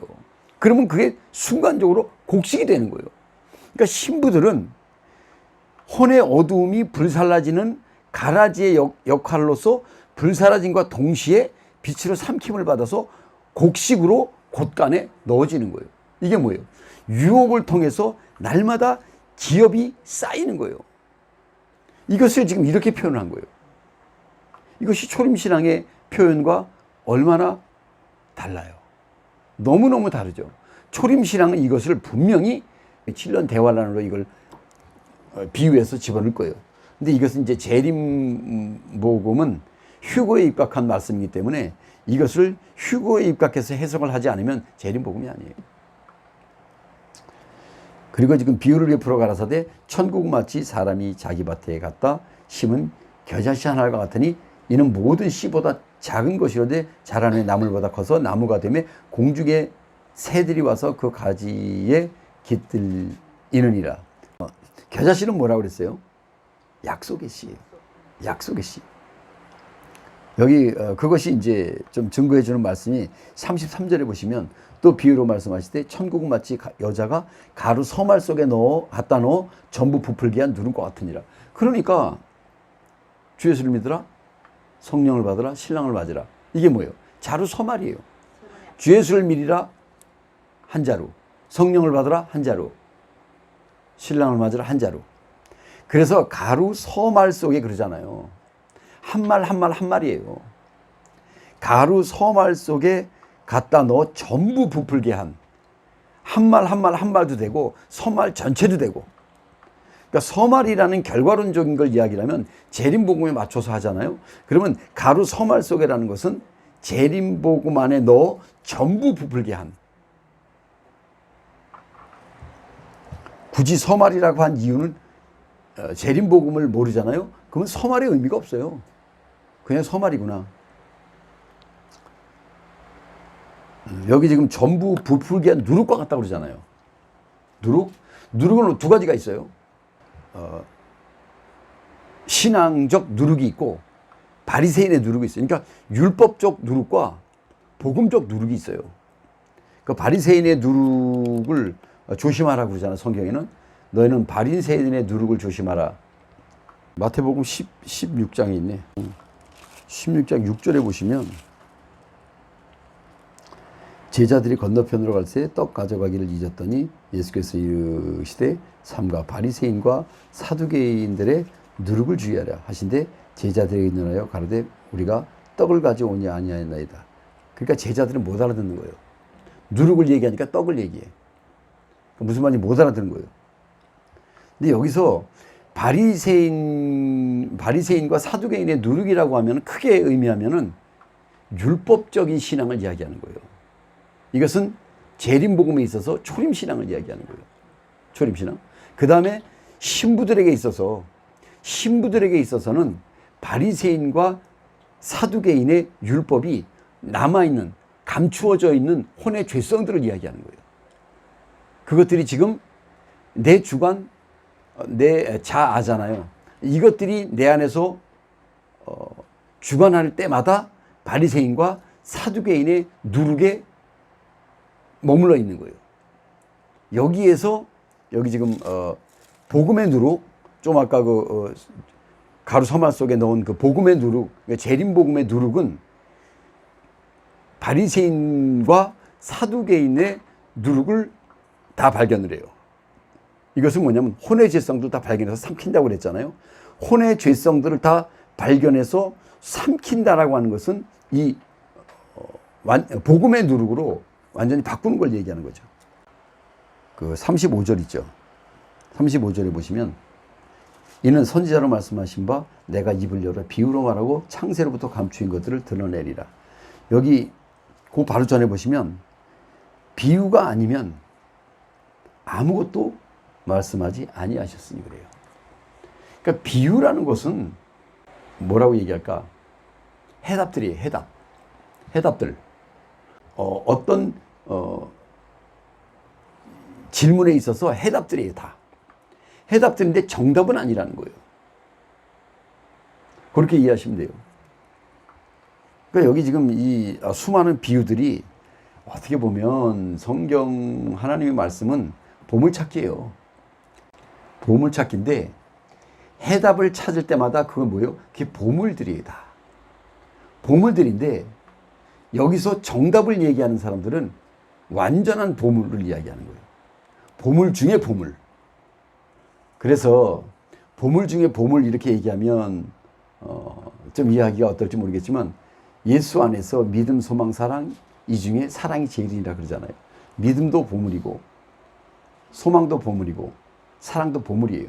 그러면 그게 순간적으로 곡식이 되는 거예요. 그러니까 신부들은 혼의 어두움이 불살라지는 가라지의 역할로서 불사라짐과 동시에 빛으로 삼킴을 받아서 곡식으로 곳간에 넣어지는 거예요. 이게 뭐예요? 유혹을 통해서 날마다 기업이 쌓이는 거예요. 이것을 지금 이렇게 표현한 거예요. 이것이 초림신앙의 표현과 얼마나 달라요. 너무너무 다르죠. 초림신앙은 이것을 분명히 7년 대환란으로 이걸 비유해서 집어넣을 거예요. 근데 이것은 이제 재림복음은 휴거에 입각한 말씀이기 때문에 이것을 휴거에 입각해서 해석을 하지 않으면 재림복음이 아니에요. 그리고 지금 비유를 베풀어 가라사대 천국 마치 사람이 자기 밭에 갔다 심은 겨자씨 하나가 같으니 이는 모든 씨보다 작은 것이로되 자라는 나물보다 커서 나무가 되며 공중의 새들이 와서 그 가지에 깃들이느니라. 겨자씨는 뭐라고 그랬어요? 약속의 씨예요. 약속의 씨. 여기 그것이 이제 좀 증거해 주는 말씀이 33절에 보시면 또 비유로 말씀하실 때 천국은 마치 여자가 가루 서말 속에 갖다 넣어 전부 부풀게 한 누른 것 같으니라. 그러니까 주 예수를 믿으라, 성령을 받으라, 신랑을 맞으라. 이게 뭐예요? 자루 서말이에요. 주 예수를 믿으라 한 자루, 성령을 받으라 한 자루, 신랑을 맞으라 한 자루. 그래서 가루 서말 속에 그러잖아요. 한 말 한 말 한 말이에요. 가루 서말 속에 갖다 넣어 전부 부풀게 한 말 한 말 한 말도 되고 서말 전체도 되고. 그러니까 서말이라는 결과론적인 걸 이야기하면 재림복음에 맞춰서 하잖아요. 그러면 가루 서말 속에라는 것은 재림복음 안에 넣어 전부 부풀게 한. 굳이 서말이라고 한 이유는 재림복음을 모르잖아요. 그러면 서말의 의미가 없어요. 그냥 서말이구나. 여기 지금 전부 부풀게 한 누룩과 같다고 그러잖아요. 누룩? 누룩은 두 가지가 있어요. 신앙적 누룩이 있고 바리새인의 누룩이 있어요. 그러니까 율법적 누룩과 복음적 누룩이 있어요. 그 바리새인의 누룩을 조심하라고 그러잖아요. 성경에는 너희는 바리새인의 누룩을 조심하라. 마태복음 16장에 있네. 16장 6절에 보시면 제자들이 건너편으로 갈 때 떡 가져가기를 잊었더니 예수께서 이르시되 삼가 바리새인과 사두개인들의 누룩을 주의하라 하신데 제자들에게 있느냐여 가로되 우리가 떡을 가져오니 아니하였나이다. 그러니까 제자들은 못 알아듣는 거예요. 누룩을 얘기하니까 떡을 얘기해. 무슨 말인지 못 알아듣는 거예요. 근데 여기서 바리새인과 사두개인의 누룩이라고 하면 크게 의미하면은 율법적인 신앙을 이야기하는 거예요. 이것은 재림복음에 있어서 초림신앙을 이야기하는 거예요. 초림신앙. 그 다음에 신부들에게 있어서는 바리새인과 사두개인의 율법이 남아있는, 감추어져 있는 혼의 죄성들을 이야기하는 거예요. 그것들이 지금 내 주관, 내 자아잖아요. 이것들이 내 안에서 주관할 때마다 바리새인과 사두개인의 누룩에 머물러 있는 거예요. 여기에서 여기 지금 복음의 누룩, 좀 아까 가루 서말 속에 넣은 그 복음의 누룩, 재림 복음의 누룩은 바리새인과 사두개인의 누룩을 다 발견을 해요. 이것은 뭐냐면 혼의 죄성들을 다 발견해서 삼킨다고 그랬잖아요. 혼의 죄성들을 다 발견해서 삼킨다라고 하는 것은 이 복음의 누룩으로 완전히 바꾸는 걸 얘기하는 거죠. 그 35절 있죠. 35절에 보시면 이는 선지자로 말씀하신 바 내가 입을 열어 비유로 말하고 창세로부터 감추인 것들을 드러내리라. 여기 그 바로 전에 보시면 비유가 아니면 아무것도 말씀하지 아니하셨으니 그래요. 그러니까 비유라는 것은 뭐라고 얘기할까? 해답들이에요. 해답들. 어떤 질문에 있어서 해답들이에요. 다 해답들인데 정답은 아니라는 거예요. 그렇게 이해하시면 돼요. 그러니까 여기 지금 이 수많은 비유들이 어떻게 보면 성경 하나님의 말씀은 보물찾기예요. 보물찾기인데 해답을 찾을 때마다 그건 뭐예요? 그게 보물들이에요. 다 보물들인데 여기서 정답을 얘기하는 사람들은 완전한 보물을 이야기하는 거예요. 보물 중에 보물. 그래서 보물 중에 보물 이렇게 얘기하면 좀 이해하기가 어떨지 모르겠지만 예수 안에서 믿음, 소망, 사랑 이 중에 사랑이 제일이라 그러잖아요. 믿음도 보물이고 소망도 보물이고 사랑도 보물이에요.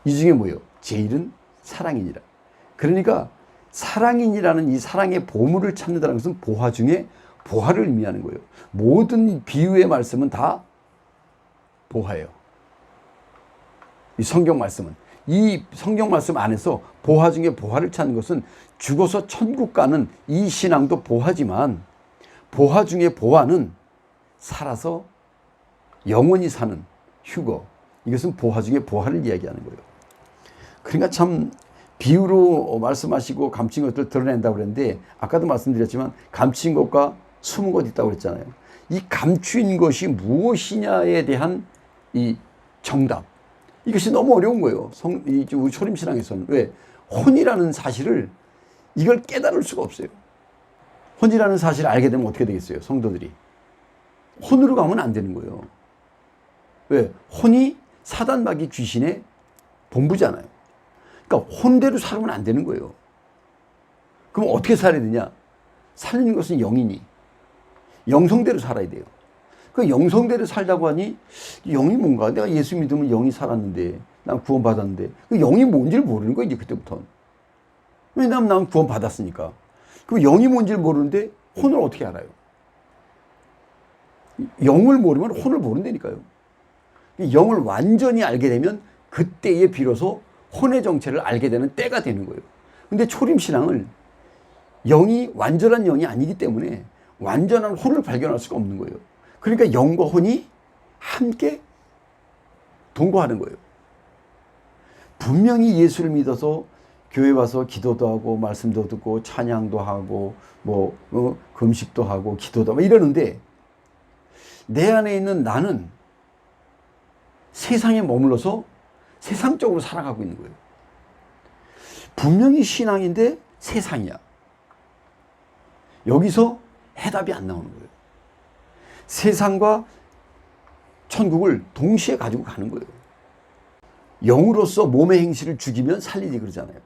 이 중에 뭐예요? 제일은 사랑이니라. 그러니까 사랑인이라는 이 사랑의 보물을 찾는다는 것은 보화 중에 보화를 의미하는 거예요. 모든 비유의 말씀은 다 보화예요. 이 성경 말씀은. 이 성경 말씀 안에서 보화 중에 보화를 찾는 것은 죽어서 천국 가는 이 신앙도 보화지만 보화 중에 보화는 살아서 영원히 사는 휴거. 이것은 보화 중에 보화를 이야기하는 거예요. 그러니까 참 비유로 말씀하시고 감춘 것들을 드러낸다고 그랬는데 아까도 말씀드렸지만 감춘 것과 숨은 것 있다고 그랬잖아요. 이 감춘 것이 무엇이냐에 대한 이 정답. 이것이 너무 어려운 거예요. 우리 초림신앙에서는. 왜? 혼이라는 사실을 이걸 깨달을 수가 없어요. 혼이라는 사실을 알게 되면 어떻게 되겠어요? 성도들이. 혼으로 가면 안 되는 거예요. 왜? 혼이 사단 마귀 귀신의 본부잖아요. 그러니까 혼대로 살면 안 되는 거예요. 그럼 어떻게 살아야 되냐? 살리는 것은 영이니 영성대로 살아야 돼요. 그 영성대로 살다고 하니 영이 뭔가? 내가 예수 믿으면 영이 살았는데 난 구원받았는데 그 영이 뭔지를 모르는 거예요. 이제 그때부터는. 왜냐하면 난 구원받았으니까. 그럼 영이 뭔지를 모르는데 혼을 어떻게 알아요? 영을 모르면 혼을 모른다니까요. 영을 완전히 알게 되면 그때에 비로소 혼의 정체를 알게 되는 때가 되는 거예요. 근데 초림신앙을 영이 완전한 영이 아니기 때문에 완전한 혼을 발견할 수가 없는 거예요. 그러니까 영과 혼이 함께 동거하는 거예요. 분명히 예수를 믿어서 교회 와서 기도도 하고 말씀도 듣고 찬양도 하고 금식도 하고 기도도 하고 이러는데 내 안에 있는 나는 세상에 머물러서 세상적으로 살아가고 있는 거예요. 분명히 신앙인데 세상이야. 여기서 해답이 안 나오는 거예요. 세상과 천국을 동시에 가지고 가는 거예요. 영으로서 몸의 행실을 죽이면 살리니 그러잖아요.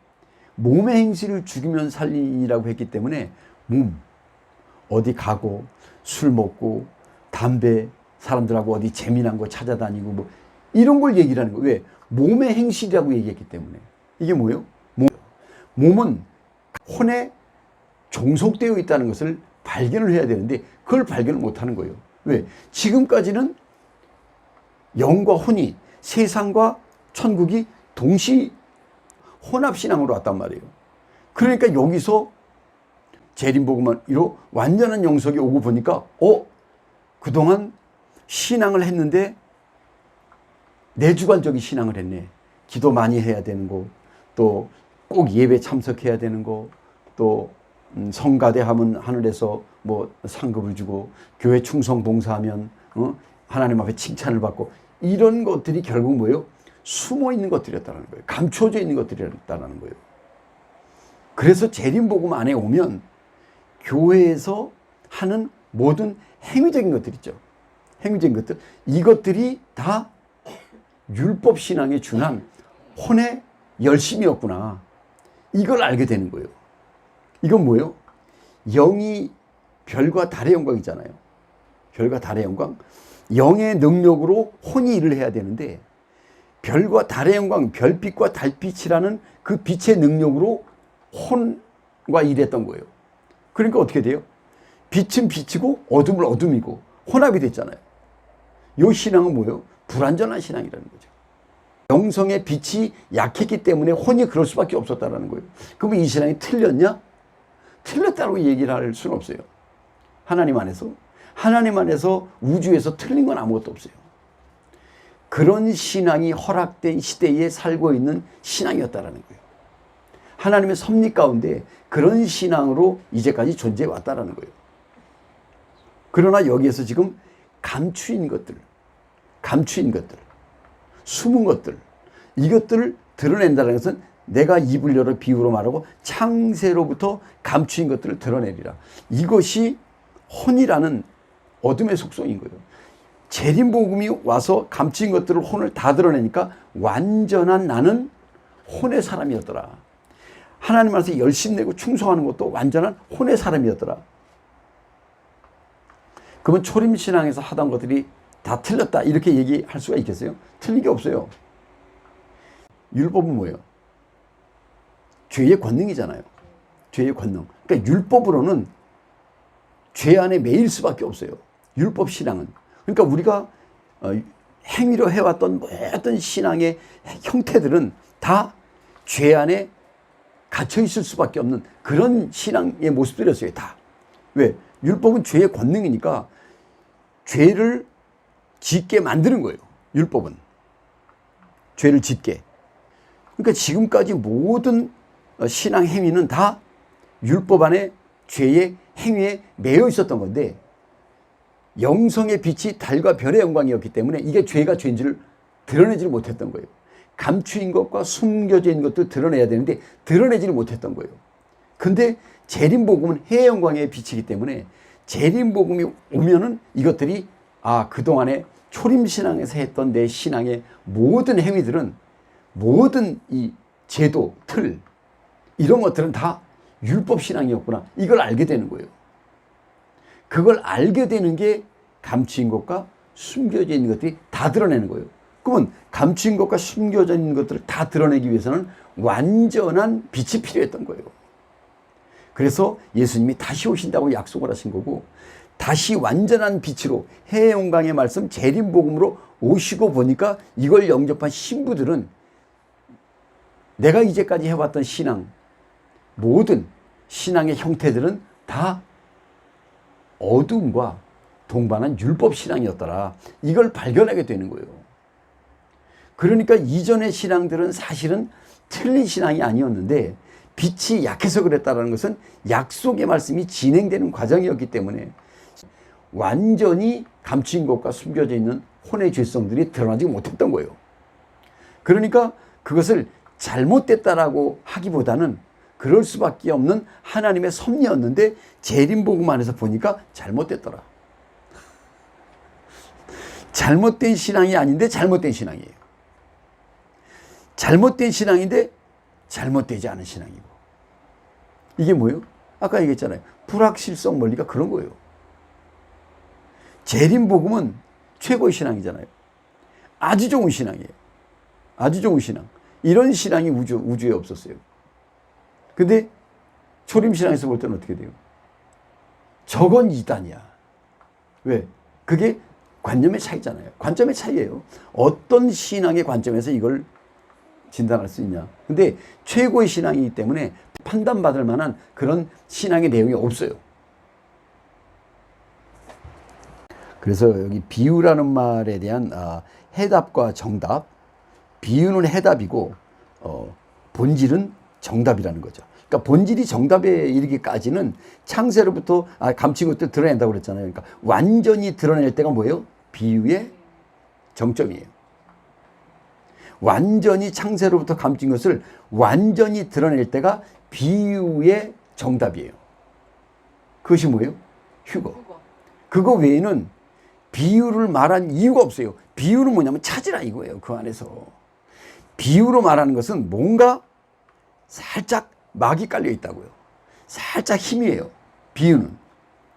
몸의 행실을 죽이면 살리니라고 했기 때문에 어디 가고 술 먹고 담배 사람들하고 어디 재미난 거 찾아다니고 이런 걸 얘기를 하는 거예요. 왜? 몸의 행실이라고 얘기했기 때문에. 이게 뭐예요? 몸은 혼의 종속되어 있다는 것을 발견을 해야 되는데 그걸 발견을 못하는 거예요. 왜? 지금까지는 영과 혼이, 세상과 천국이 동시 혼합신앙으로 왔단 말이에요. 그러니까 여기서 재림복음으로 완전한 영성이 오고 보니까 그동안 신앙을 했는데 내주관적인 신앙을 했네. 기도 많이 해야 되는 거, 또 꼭 예배 참석해야 되는 거, 또 성가대 하면 하늘에서 뭐 상급을 주고, 교회 충성 봉사하면 하나님 앞에 칭찬을 받고, 이런 것들이 결국 뭐예요? 숨어 있는 것들이었다는 거예요. 감춰져 있는 것들이었다는 거예요. 그래서 재림복음 안에 오면 교회에서 하는 모든 행위적인 것들 있죠. 행위적인 것들, 이것들이 다 율법 신앙에 준한 혼의 열심이었구나. 이걸 알게 되는 거예요. 이건 뭐예요? 영이 별과 달의 영광이잖아요. 별과 달의 영광. 영의 능력으로 혼이 일을 해야 되는데 별과 달의 영광, 별빛과 달빛이라는 그 빛의 능력으로 혼과 일했던 거예요. 그러니까 어떻게 돼요? 빛은 빛이고 어둠은 어둠이고 혼합이 됐잖아요. 이 신앙은 뭐예요? 불완전한 신앙이라는 거죠. 영성의 빛이 약했기 때문에 혼이 그럴 수밖에 없었다는 거예요. 그러면 이 신앙이 틀렸냐? 틀렸다고 얘기를 할 수는 없어요. 하나님 안에서 우주에서 틀린 건 아무것도 없어요. 그런 신앙이 허락된 시대에 살고 있는 신앙이었다는 거예요. 하나님의 섭리 가운데 그런 신앙으로 이제까지 존재해 왔다는 거예요. 그러나 여기에서 지금 감추인 것들, 숨은 것들, 이것들을 드러낸다는 것은 내가 입을 열어 비유로 말하고 창세로부터 감추인 것들을 드러내리라. 이것이 혼이라는 어둠의 속성인 거예요. 재림복음이 와서 감추인 것들을 혼을 다 드러내니까 완전한 나는 혼의 사람이었더라. 하나님 앞에서 열심 내고 충성하는 것도 완전한 혼의 사람이었더라. 그러면 초림신앙에서 하던 것들이 다 틀렸다 이렇게 얘기할 수가 있겠어요? 틀린 게 없어요. 율법은 뭐예요? 죄의 권능이잖아요. 죄의 권능. 그러니까 율법으로는 죄 안에 매일 수밖에 없어요. 율법 신앙은. 그러니까 우리가 행위로 해왔던 모든 신앙의 형태들은 다 죄 안에 갇혀 있을 수밖에 없는 그런 신앙의 모습들이었어요. 다. 왜? 율법은 죄의 권능이니까 죄를 짓게 만드는 거예요. 율법은. 죄를 짓게. 그러니까 지금까지 모든 신앙 행위는 다 율법 안에 죄의 행위에 매여 있었던 건데 영성의 빛이 달과 별의 영광이었기 때문에 이게 죄가 죄인지를 드러내지를 못했던 거예요. 감추인 것과 숨겨져 있는 것도 드러내야 되는데 드러내지를 못했던 거예요. 근데 재림복음은 해의 영광의 빛이기 때문에 재림복음이 오면은 이것들이 그동안에 초림신앙에서 했던 내 신앙의 모든 행위들은 모든 이 제도, 틀 이런 것들은 다 율법신앙이었구나. 이걸 알게 되는 거예요. 그걸 알게 되는 게 감추인 것과 숨겨져 있는 것들이 다 드러내는 거예요. 그러면 감추인 것과 숨겨져 있는 것들을 다 드러내기 위해서는 완전한 빛이 필요했던 거예요. 그래서 예수님이 다시 오신다고 약속을 하신 거고 다시 완전한 빛으로 해의 영광의 말씀 재림복음으로 오시고 보니까 이걸 영접한 신부들은 내가 이제까지 해왔던 신앙 모든 신앙의 형태들은 다 어둠과 동반한 율법 신앙이었더라. 이걸 발견하게 되는 거예요. 그러니까 이전의 신앙들은 사실은 틀린 신앙이 아니었는데 빛이 약해서 그랬다는 것은 약속의 말씀이 진행되는 과정이었기 때문에 완전히 감추인 것과 숨겨져 있는 혼의 죄성들이 드러나지 못했던 거예요. 그러니까 그것을 잘못됐다라고 하기보다는 그럴 수밖에 없는 하나님의 섭리였는데 재림복음 안에서 보니까 잘못됐더라. 잘못된 신앙이 아닌데 잘못된 신앙이에요. 잘못된 신앙인데 잘못되지 않은 신앙이고. 이게 뭐예요? 아까 얘기했잖아요. 불확실성 원리가 그런 거예요. 재림복음은 최고의 신앙이잖아요. 아주 좋은 신앙이에요. 아주 좋은 신앙. 이런 신앙이 우주에 없었어요. 근데 초림신앙에서 볼 때는 어떻게 돼요? 저건 이단이야. 왜? 그게 관념의 차이잖아요. 관점의 차이예요. 어떤 신앙의 관점에서 이걸 진단할 수 있냐. 근데 최고의 신앙이기 때문에 판단받을 만한 그런 신앙의 내용이 없어요. 그래서 여기 비유라는 말에 대한 해답과 정답. 비유는 해답이고 본질은 정답이라는 거죠. 그러니까 본질이 정답에 이르기까지는 창세로부터 감춘 것들 드러낸다고 그랬잖아요. 그러니까 완전히 드러낼 때가 뭐예요? 비유의 정점이에요. 완전히 창세로부터 감춘 것을 완전히 드러낼 때가 비유의 정답이에요. 그것이 뭐예요? 휴거. 그거 외에는 비유를 말한 이유가 없어요. 비유는 뭐냐면 찾으라 이거예요. 그 안에서. 비유로 말하는 것은 뭔가 살짝 막이 깔려 있다고요. 살짝 힘이에요. 비유는.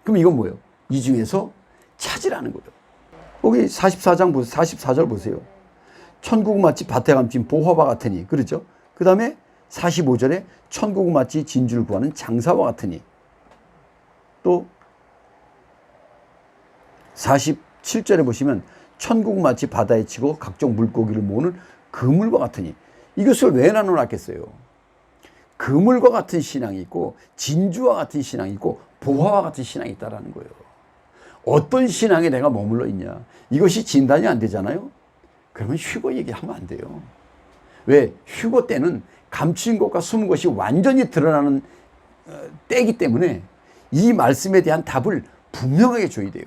그럼 이건 뭐예요? 이 중에서 찾으라는 거예요. 거기 44장 보세요. 44절 보세요. 천국은 마치 밭에 감춘 보화와 같으니. 그렇죠? 그 다음에 45절에 천국은 마치 진주를 구하는 장사와 같으니. 또 47절에 보시면 천국은 마치 바다에 치고 각종 물고기를 모으는 그물과 같으니. 이것을 왜 나눠놨겠어요? 그물과 같은 신앙이 있고 진주와 같은 신앙이 있고 보화와 같은 신앙이 있다는 거예요. 어떤 신앙에 내가 머물러 있냐. 이것이 진단이 안 되잖아요. 그러면 휴거 얘기하면 안 돼요. 왜? 휴거 때는 감추인 것과 숨은 것이 완전히 드러나는 때이기 때문에 이 말씀에 대한 답을 분명하게 줘야 돼요.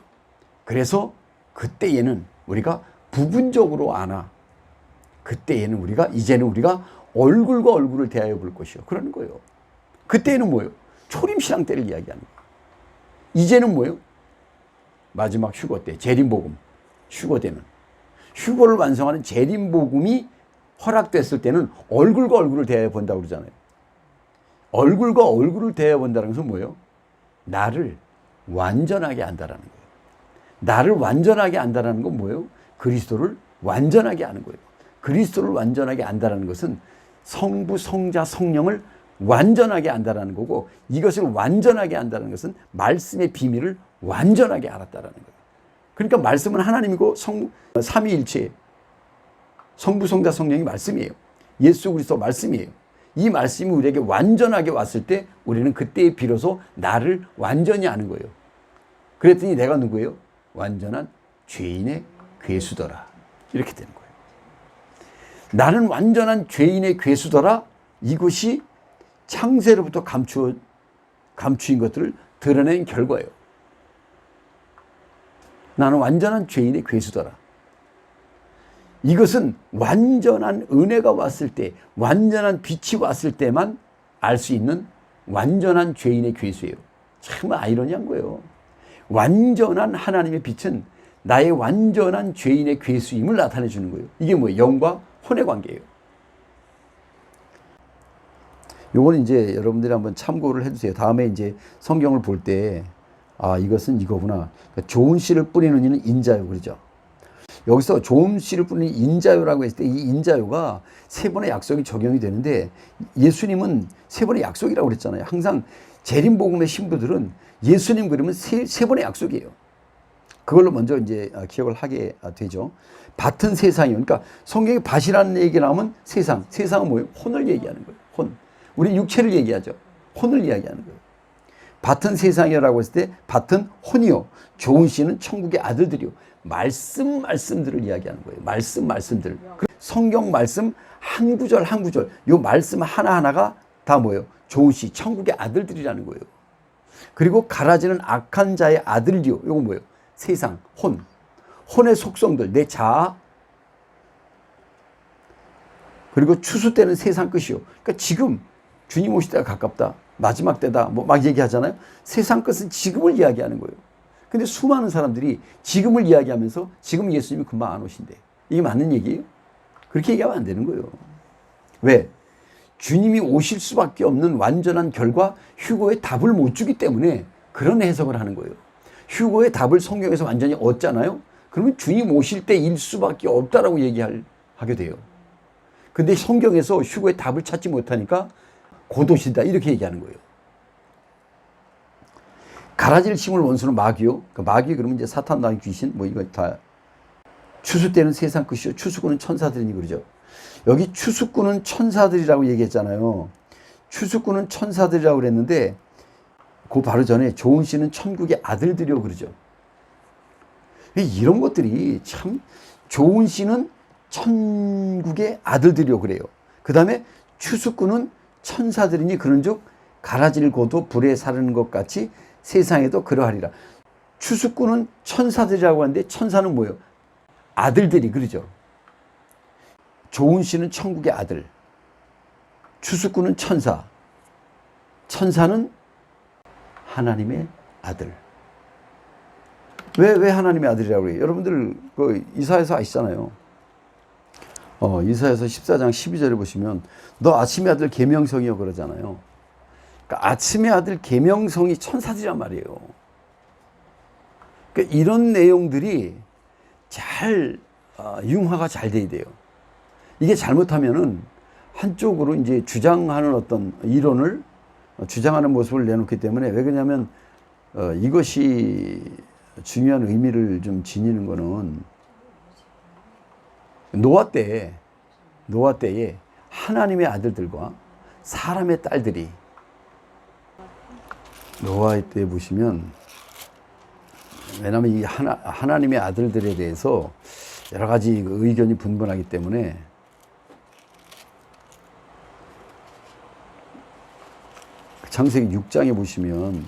그래서 그때에는 우리가 부분적으로 아나. 그때에는 이제는 우리가 얼굴과 얼굴을 대하여 볼 것이요. 그러는 거예요. 그때에는 뭐예요? 초림신앙 때를 이야기하는 거예요. 이제는 뭐예요? 마지막 휴거 때, 재림복음. 휴거 때는. 휴거를 완성하는 재림복음이 허락됐을 때는 얼굴과 얼굴을 대하여 본다고 그러잖아요. 얼굴과 얼굴을 대하여 본다는 것은 뭐예요? 나를 완전하게 안다라는 거예요. 나를 완전하게 안다라는 건 뭐예요? 그리스도를 완전하게 아는 거예요. 그리스도를 완전하게 안다라는 것은 성부, 성자, 성령을 완전하게 안다라는 거고, 이것을 완전하게 안다는 것은 말씀의 비밀을 완전하게 알았다라는 거예요. 그러니까 말씀은 하나님이고 삼위일체, 성부, 성자, 성령이 말씀이에요. 예수 그리스도 말씀이에요. 이 말씀이 우리에게 완전하게 왔을 때 우리는 그때 비로소 나를 완전히 아는 거예요. 그랬더니 내가 누구예요? 완전한 죄인의 괴수더라. 이렇게 되는 거예요. 나는 완전한 죄인의 괴수더라. 이것이 창세로부터 감추인 것들을 드러낸 결과예요. 나는 완전한 죄인의 괴수더라. 이것은 완전한 은혜가 왔을 때, 완전한 빛이 왔을 때만 알 수 있는 완전한 죄인의 괴수예요. 참 아이러니한 거예요. 완전한 하나님의 빛은 나의 완전한 죄인의 괴수임을 나타내 주는 거예요. 이게 뭐예요? 영과 혼의 관계예요. 요거는 이제 여러분들이 한번 참고를 해주세요. 다음에 이제 성경을 볼 때, 이것은 이거구나. 그러니까 좋은 씨를 뿌리는 이는 인자요. 그러죠? 여기서 좋은 씨를 뿌리는 인자요라고 했을 때 이 인자요가 세 번의 약속이 적용이 되는데, 예수님은 세 번의 약속이라고 그랬잖아요. 항상 재림복음의 신부들은 예수님 그러면 세 번의 약속이에요. 그걸로 먼저 이제 기억을 하게 되죠. 밭은 세상이요. 그러니까 성경에 밭이라는 얘기를 하면 세상은 뭐예요? 혼을 얘기하는 거예요. 혼. 우리 육체를 얘기하죠. 혼을 이야기하는 거예요. 밭은 세상이라고 했을 때 밭은 혼이요. 좋은 씨는 천국의 아들들이요. 말씀들을 이야기하는 거예요. 말씀들. 성경 말씀 한 구절 한 구절. 요 말씀 하나하나가 다 뭐예요? 좋은 씨, 천국의 아들들이라는 거예요. 그리고 가라지는 악한 자의 아들이요. 요거 뭐예요? 세상, 혼의 속성들, 내 자아. 그리고 추수 때는 세상 끝이요. 그러니까 지금 주님 오실 때가 가깝다. 마지막 때다. 뭐 막 얘기하잖아요. 세상 끝은 지금을 이야기하는 거예요. 근데 수많은 사람들이 지금을 이야기하면서 지금 예수님이 금방 안 오신대. 이게 맞는 얘기예요? 그렇게 얘기하면 안 되는 거예요. 왜? 주님이 오실 수밖에 없는 완전한 결과, 휴거의 답을 못 주기 때문에 그런 해석을 하는 거예요. 휴거의 답을 성경에서 완전히 얻잖아요. 그러면 주님 오실 때일 수밖에 없다라고 하게 돼요. 근데 성경에서 휴거의 답을 찾지 못하니까 곧 오신다 이렇게 얘기하는 거예요. 가라지를 심을 원수는 마귀요. 그 마귀 그러면 이제 사탄 나귀 귀신 뭐 이거 다 추수 때는 세상 끝이요 추수꾼은 천사들이니 그러죠. 여기 추수꾼은 천사들이라고 얘기했잖아요. 추수꾼은 천사들이라고 그랬는데 그 바로 전에 좋은 씨는 천국의 아들들이요 그러죠. 이런 것들이 참 좋은 씨는 천국의 아들들이요 그래요. 그 다음에 추수꾼은 천사들이니 그런즉 가라지를 고도 불에 사르는 것 같이 세상에도 그러하리라. 추수꾼은 천사들이라고 하는데 천사는 뭐예요? 아들들이 그러죠. 좋은 씨는 천국의 아들, 추수꾼은 천사, 천사는 하나님의 아들. 왜 하나님의 아들이라고 그래요? 여러분들 그 이사야서 아시잖아요. 이사야서 14장 12절에 보시면 너 아침의 아들 계명성이여 그러잖아요. 그러니까 아침의 아들 계명성이 천사들이란 말이에요. 그러니까 이런 내용들이 잘 융화가 잘 돼야 돼요. 이게 잘못하면은 한쪽으로 이제 주장하는 어떤 이론을 주장하는 모습을 내놓기 때문에 왜 그러냐면 이것이 중요한 의미를 좀 지니는 거는 노아 때에 하나님의 아들들과 사람의 딸들이 노아 때 보시면 왜냐하면 이 하나님의 아들들에 대해서 여러 가지 의견이 분분하기 때문에 창세기 6장에 보시면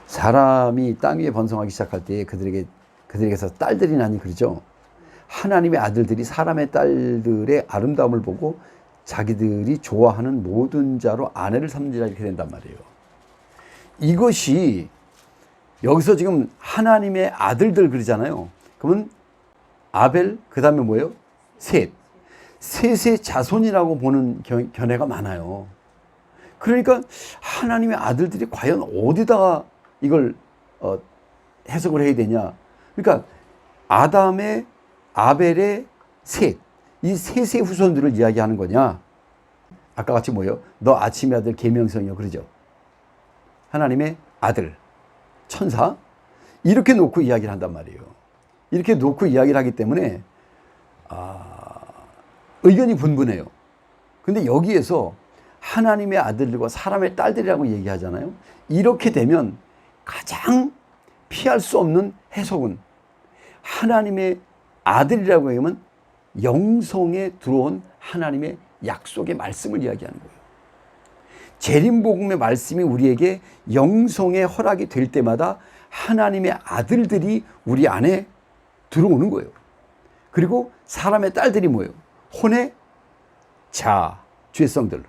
사람이 땅 위에 번성하기 시작할 때 그들에게서 딸들이 나니 그러죠. 하나님의 아들들이 사람의 딸들의 아름다움을 보고 자기들이 좋아하는 모든 자로 아내를 삼지라 이렇게 된단 말이에요. 이것이 여기서 지금 하나님의 아들들 그러잖아요. 그러면 아벨 그 다음에 뭐예요? 셋의 자손이라고 보는 견해가 많아요. 그러니까 하나님의 아들들이 과연 어디다가 이걸 해석을 해야 되냐. 그러니까 아담의 아벨의 이 셋의 후손들을 이야기하는 거냐. 아까 같이 뭐예요? 너 아침의 아들 계명성이요 그러죠. 하나님의 아들 천사 이렇게 놓고 이야기를 한단 말이에요. 이렇게 놓고 이야기를 하기 때문에 의견이 분분해요. 근데 여기에서 하나님의 아들들과 사람의 딸들이라고 얘기하잖아요. 이렇게 되면 가장 피할 수 없는 해석은 하나님의 아들이라고 하면 영성에 들어온 하나님의 약속의 말씀을 이야기하는 거예요. 재림복음의 말씀이 우리에게 영성의 허락이 될 때마다 하나님의 아들들이 우리 안에 들어오는 거예요. 그리고 사람의 딸들이 뭐예요? 혼의 죄성들.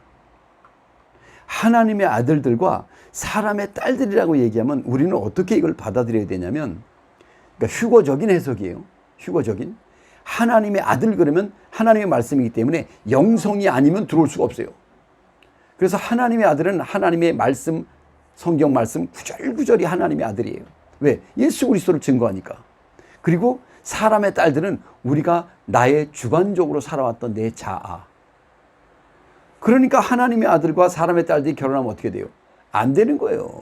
하나님의 아들들과 사람의 딸들이라고 얘기하면 우리는 어떻게 이걸 받아들여야 되냐면, 그러니까 휴거적인 해석이에요. 휴거적인. 하나님의 아들 그러면 하나님의 말씀이기 때문에 영성이 아니면 들어올 수가 없어요. 그래서 하나님의 아들은 하나님의 말씀, 성경 말씀 구절구절이 하나님의 아들이에요. 왜? 예수 그리스도를 증거하니까. 그리고 사람의 딸들은 우리가 나의 주관적으로 살아왔던 내 자아. 그러니까 하나님의 아들과 사람의 딸들이 결혼하면 어떻게 돼요? 안 되는 거예요.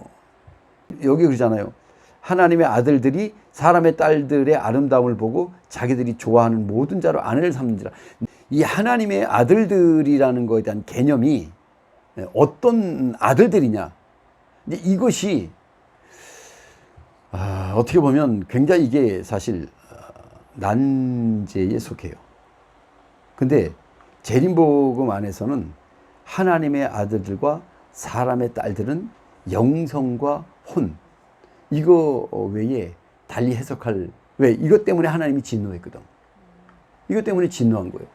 여기 그러잖아요. 하나님의 아들들이 사람의 딸들의 아름다움을 보고 자기들이 좋아하는 모든 자로 아내를 삼는지라. 이 하나님의 아들들이라는 것에 대한 개념이 어떤 아들들이냐. 근데 이것이 어떻게 보면 굉장히 이게 사실 난제에 속해요. 근데 재림복음 안에서는 하나님의 아들들과 사람의 딸들은 영성과 혼, 이거 외에 달리 해석할, 왜? 이것 때문에 하나님이 진노했거든. 이것 때문에 진노한 거예요.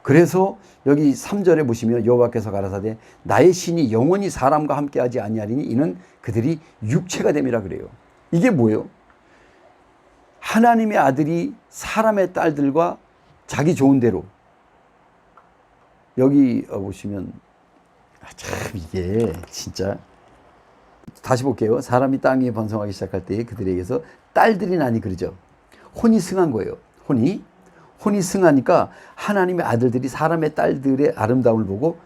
그래서 여기 3절에 보시면 여호와께서 가라사대 나의 신이 영원히 사람과 함께하지 아니하리니 이는 그들이 육체가 됨이라 그래요. 이게 뭐예요? 하나님의 아들이 사람의 딸들과 자기 좋은 대로, 여기 보시면 참 이게 진짜, 다시 볼게요. 사람이 땅 위에 번성하기 시작할 때 그들에게서 딸들이 나니 그러죠. 혼이 승한 거예요. 혼이 승하니까 하나님의 아들들이 사람의 딸들의 아름다움을 보고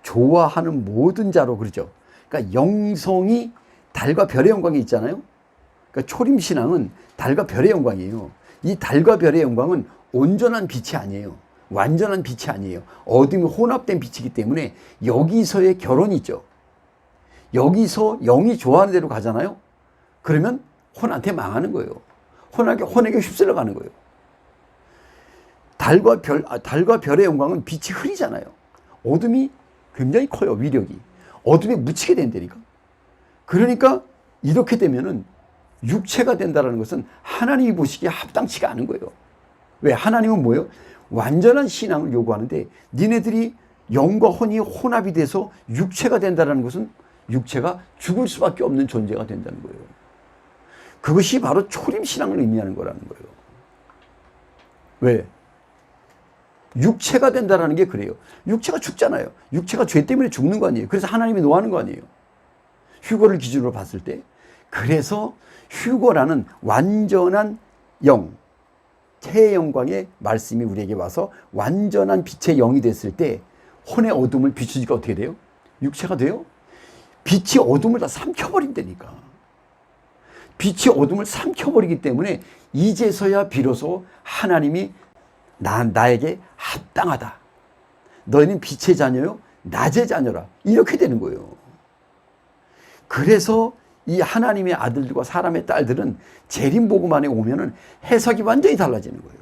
좋아하는 모든 자로 그러죠. 그러니까 영성이 달과 별의 영광이 있잖아요. 그러니까 초림신앙은 달과 별의 영광이에요. 이 달과 별의 영광은 온전한 빛이 아니에요. 완전한 빛이 아니에요. 어둠이 혼합된 빛이기 때문에 여기서의 결혼이 있죠. 여기서 영이 좋아하는 대로 가잖아요. 그러면 혼한테 망하는 거예요. 혼에게 휩쓸려 가는 거예요. 달과 별의 영광은 빛이 흐리잖아요. 어둠이 굉장히 커요, 위력이. 어둠에 묻히게 된다니까. 그러니까 이렇게 되면은 육체가 된다는 것은 하나님이 보시기에 합당치가 않은 거예요. 왜? 하나님은 뭐예요? 완전한 신앙을 요구하는데 니네들이 영과 혼이 혼합이 돼서 육체가 된다는 것은 육체가 죽을 수밖에 없는 존재가 된다는 거예요. 그것이 바로 초림신앙을 의미하는 거라는 거예요. 왜? 육체가 된다는 게 그래요. 육체가 죽잖아요. 육체가 죄 때문에 죽는 거 아니에요. 그래서 하나님이 노하는 거 아니에요. 휴거를 기준으로 봤을 때. 그래서 휴거라는 완전한 영, 태의 영광의 말씀이 우리에게 와서 완전한 빛의 영이 됐을 때 혼의 어둠을 비추니까 어떻게 돼요? 육체가 돼요? 빛이 어둠을 다 삼켜버린다니까. 빛이 어둠을 삼켜버리기 때문에 이제서야 비로소 하나님이 나에게 합당하다. 너희는 빛의 자녀요, 낮의 자녀라. 이렇게 되는 거예요. 그래서 이 하나님의 아들들과 사람의 딸들은 재림복음 안에 오면은 해석이 완전히 달라지는 거예요.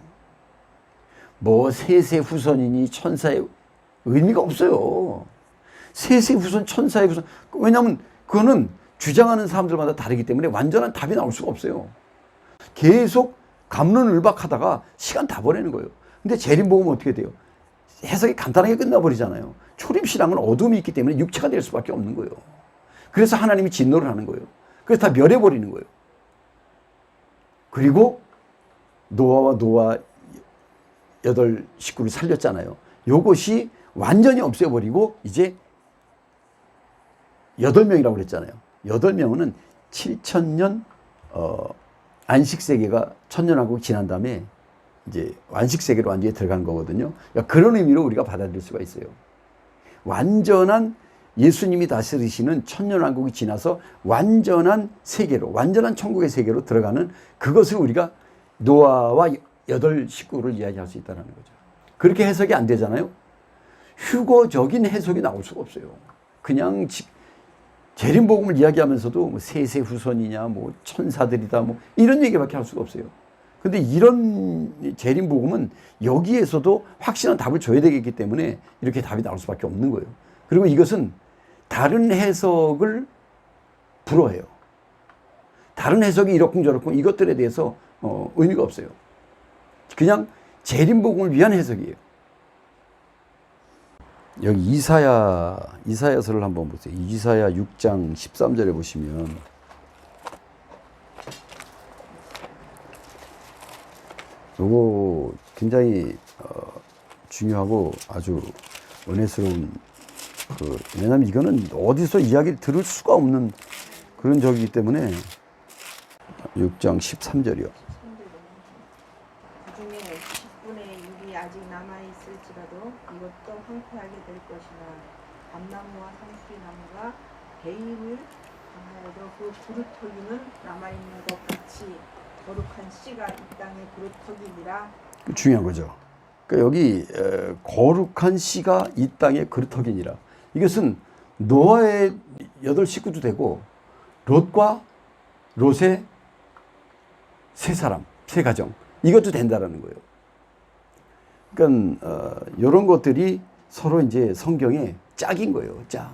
뭐 세세 후손이니 천사의 의미가 없어요. 세세 후손, 천사의 후손. 왜냐하면 그거는 주장하는 사람들마다 다르기 때문에 완전한 답이 나올 수가 없어요. 계속 갑론을박하다가 시간 다 보내는 거예요. 근데 재림복음은 어떻게 돼요? 해석이 간단하게 끝나버리잖아요. 초림신앙은 어둠이 있기 때문에 육체가 될 수밖에 없는 거예요. 그래서 하나님이 진노를 하는 거예요. 그래서 다 멸해버리는 거예요. 그리고 노아 8 식구를 살렸잖아요. 요것이 완전히 없애버리고 이제 8명이라고 그랬잖아요. 8명은 7,000년 안식세계가 천년왕국 지난 다음에 이제 완식세계로 완전히 들어간 거거든요. 그러니까 그런 의미로 우리가 받아들일 수가 있어요. 완전한 예수님이 다스리시는 천년왕국이 지나서 완전한 세계로, 완전한 천국의 세계로 들어가는 그것을 우리가 노아와 8 식구를 이야기할 수 있다는 거죠. 그렇게 해석이 안 되잖아요. 휴거적인 해석이 나올 수가 없어요. 그냥 재림복음을 이야기하면서도 뭐 세세 후손이냐, 뭐 천사들이다, 뭐 이런 얘기밖에 할 수가 없어요. 근데 이런 재림복음은 여기에서도 확실한 답을 줘야 되겠기 때문에 이렇게 답이 나올 수밖에 없는 거예요. 그리고 이것은 다른 해석을 불허해요. 다른 해석이 이렇쿵저렇쿵 이것들에 대해서 의미가 없어요. 그냥 재림복음을 위한 해석이에요. 여기 이사야서를 한번 보세요. 이사야 6장 13절에 보시면 요거 굉장히 중요하고 아주 은혜스러운 왜냐면 이거는 어디서 이야기를 들을 수가 없는 그런 적이기 때문에 6장 13절이요. 그중에 10분의 6이 아직 남아있을지라도 이것도 황폐하게 될 것이나 감나무와 상수리나무가 배임을 당하여도 그 그루터기는 남아있는 것 같이 거룩한 씨가 이 땅의 그루터기니라. 중요한 거죠. 그러니까 여기 거룩한 씨가 이 땅의 그루터기니라. 이것은 노아의 8 식구도 되고 롯과 롯의 3사람, 3가정 이것도 된다라는 거예요. 그러니까 이런 것들이 서로 이제 성경의 짝인 거예요. 짝.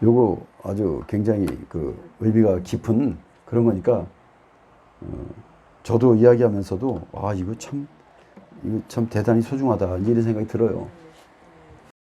요거 아주 굉장히 의미가 깊은 그런 거니까 저도 이야기하면서도 이거 참 대단히 소중하다 이런 생각이 들어요.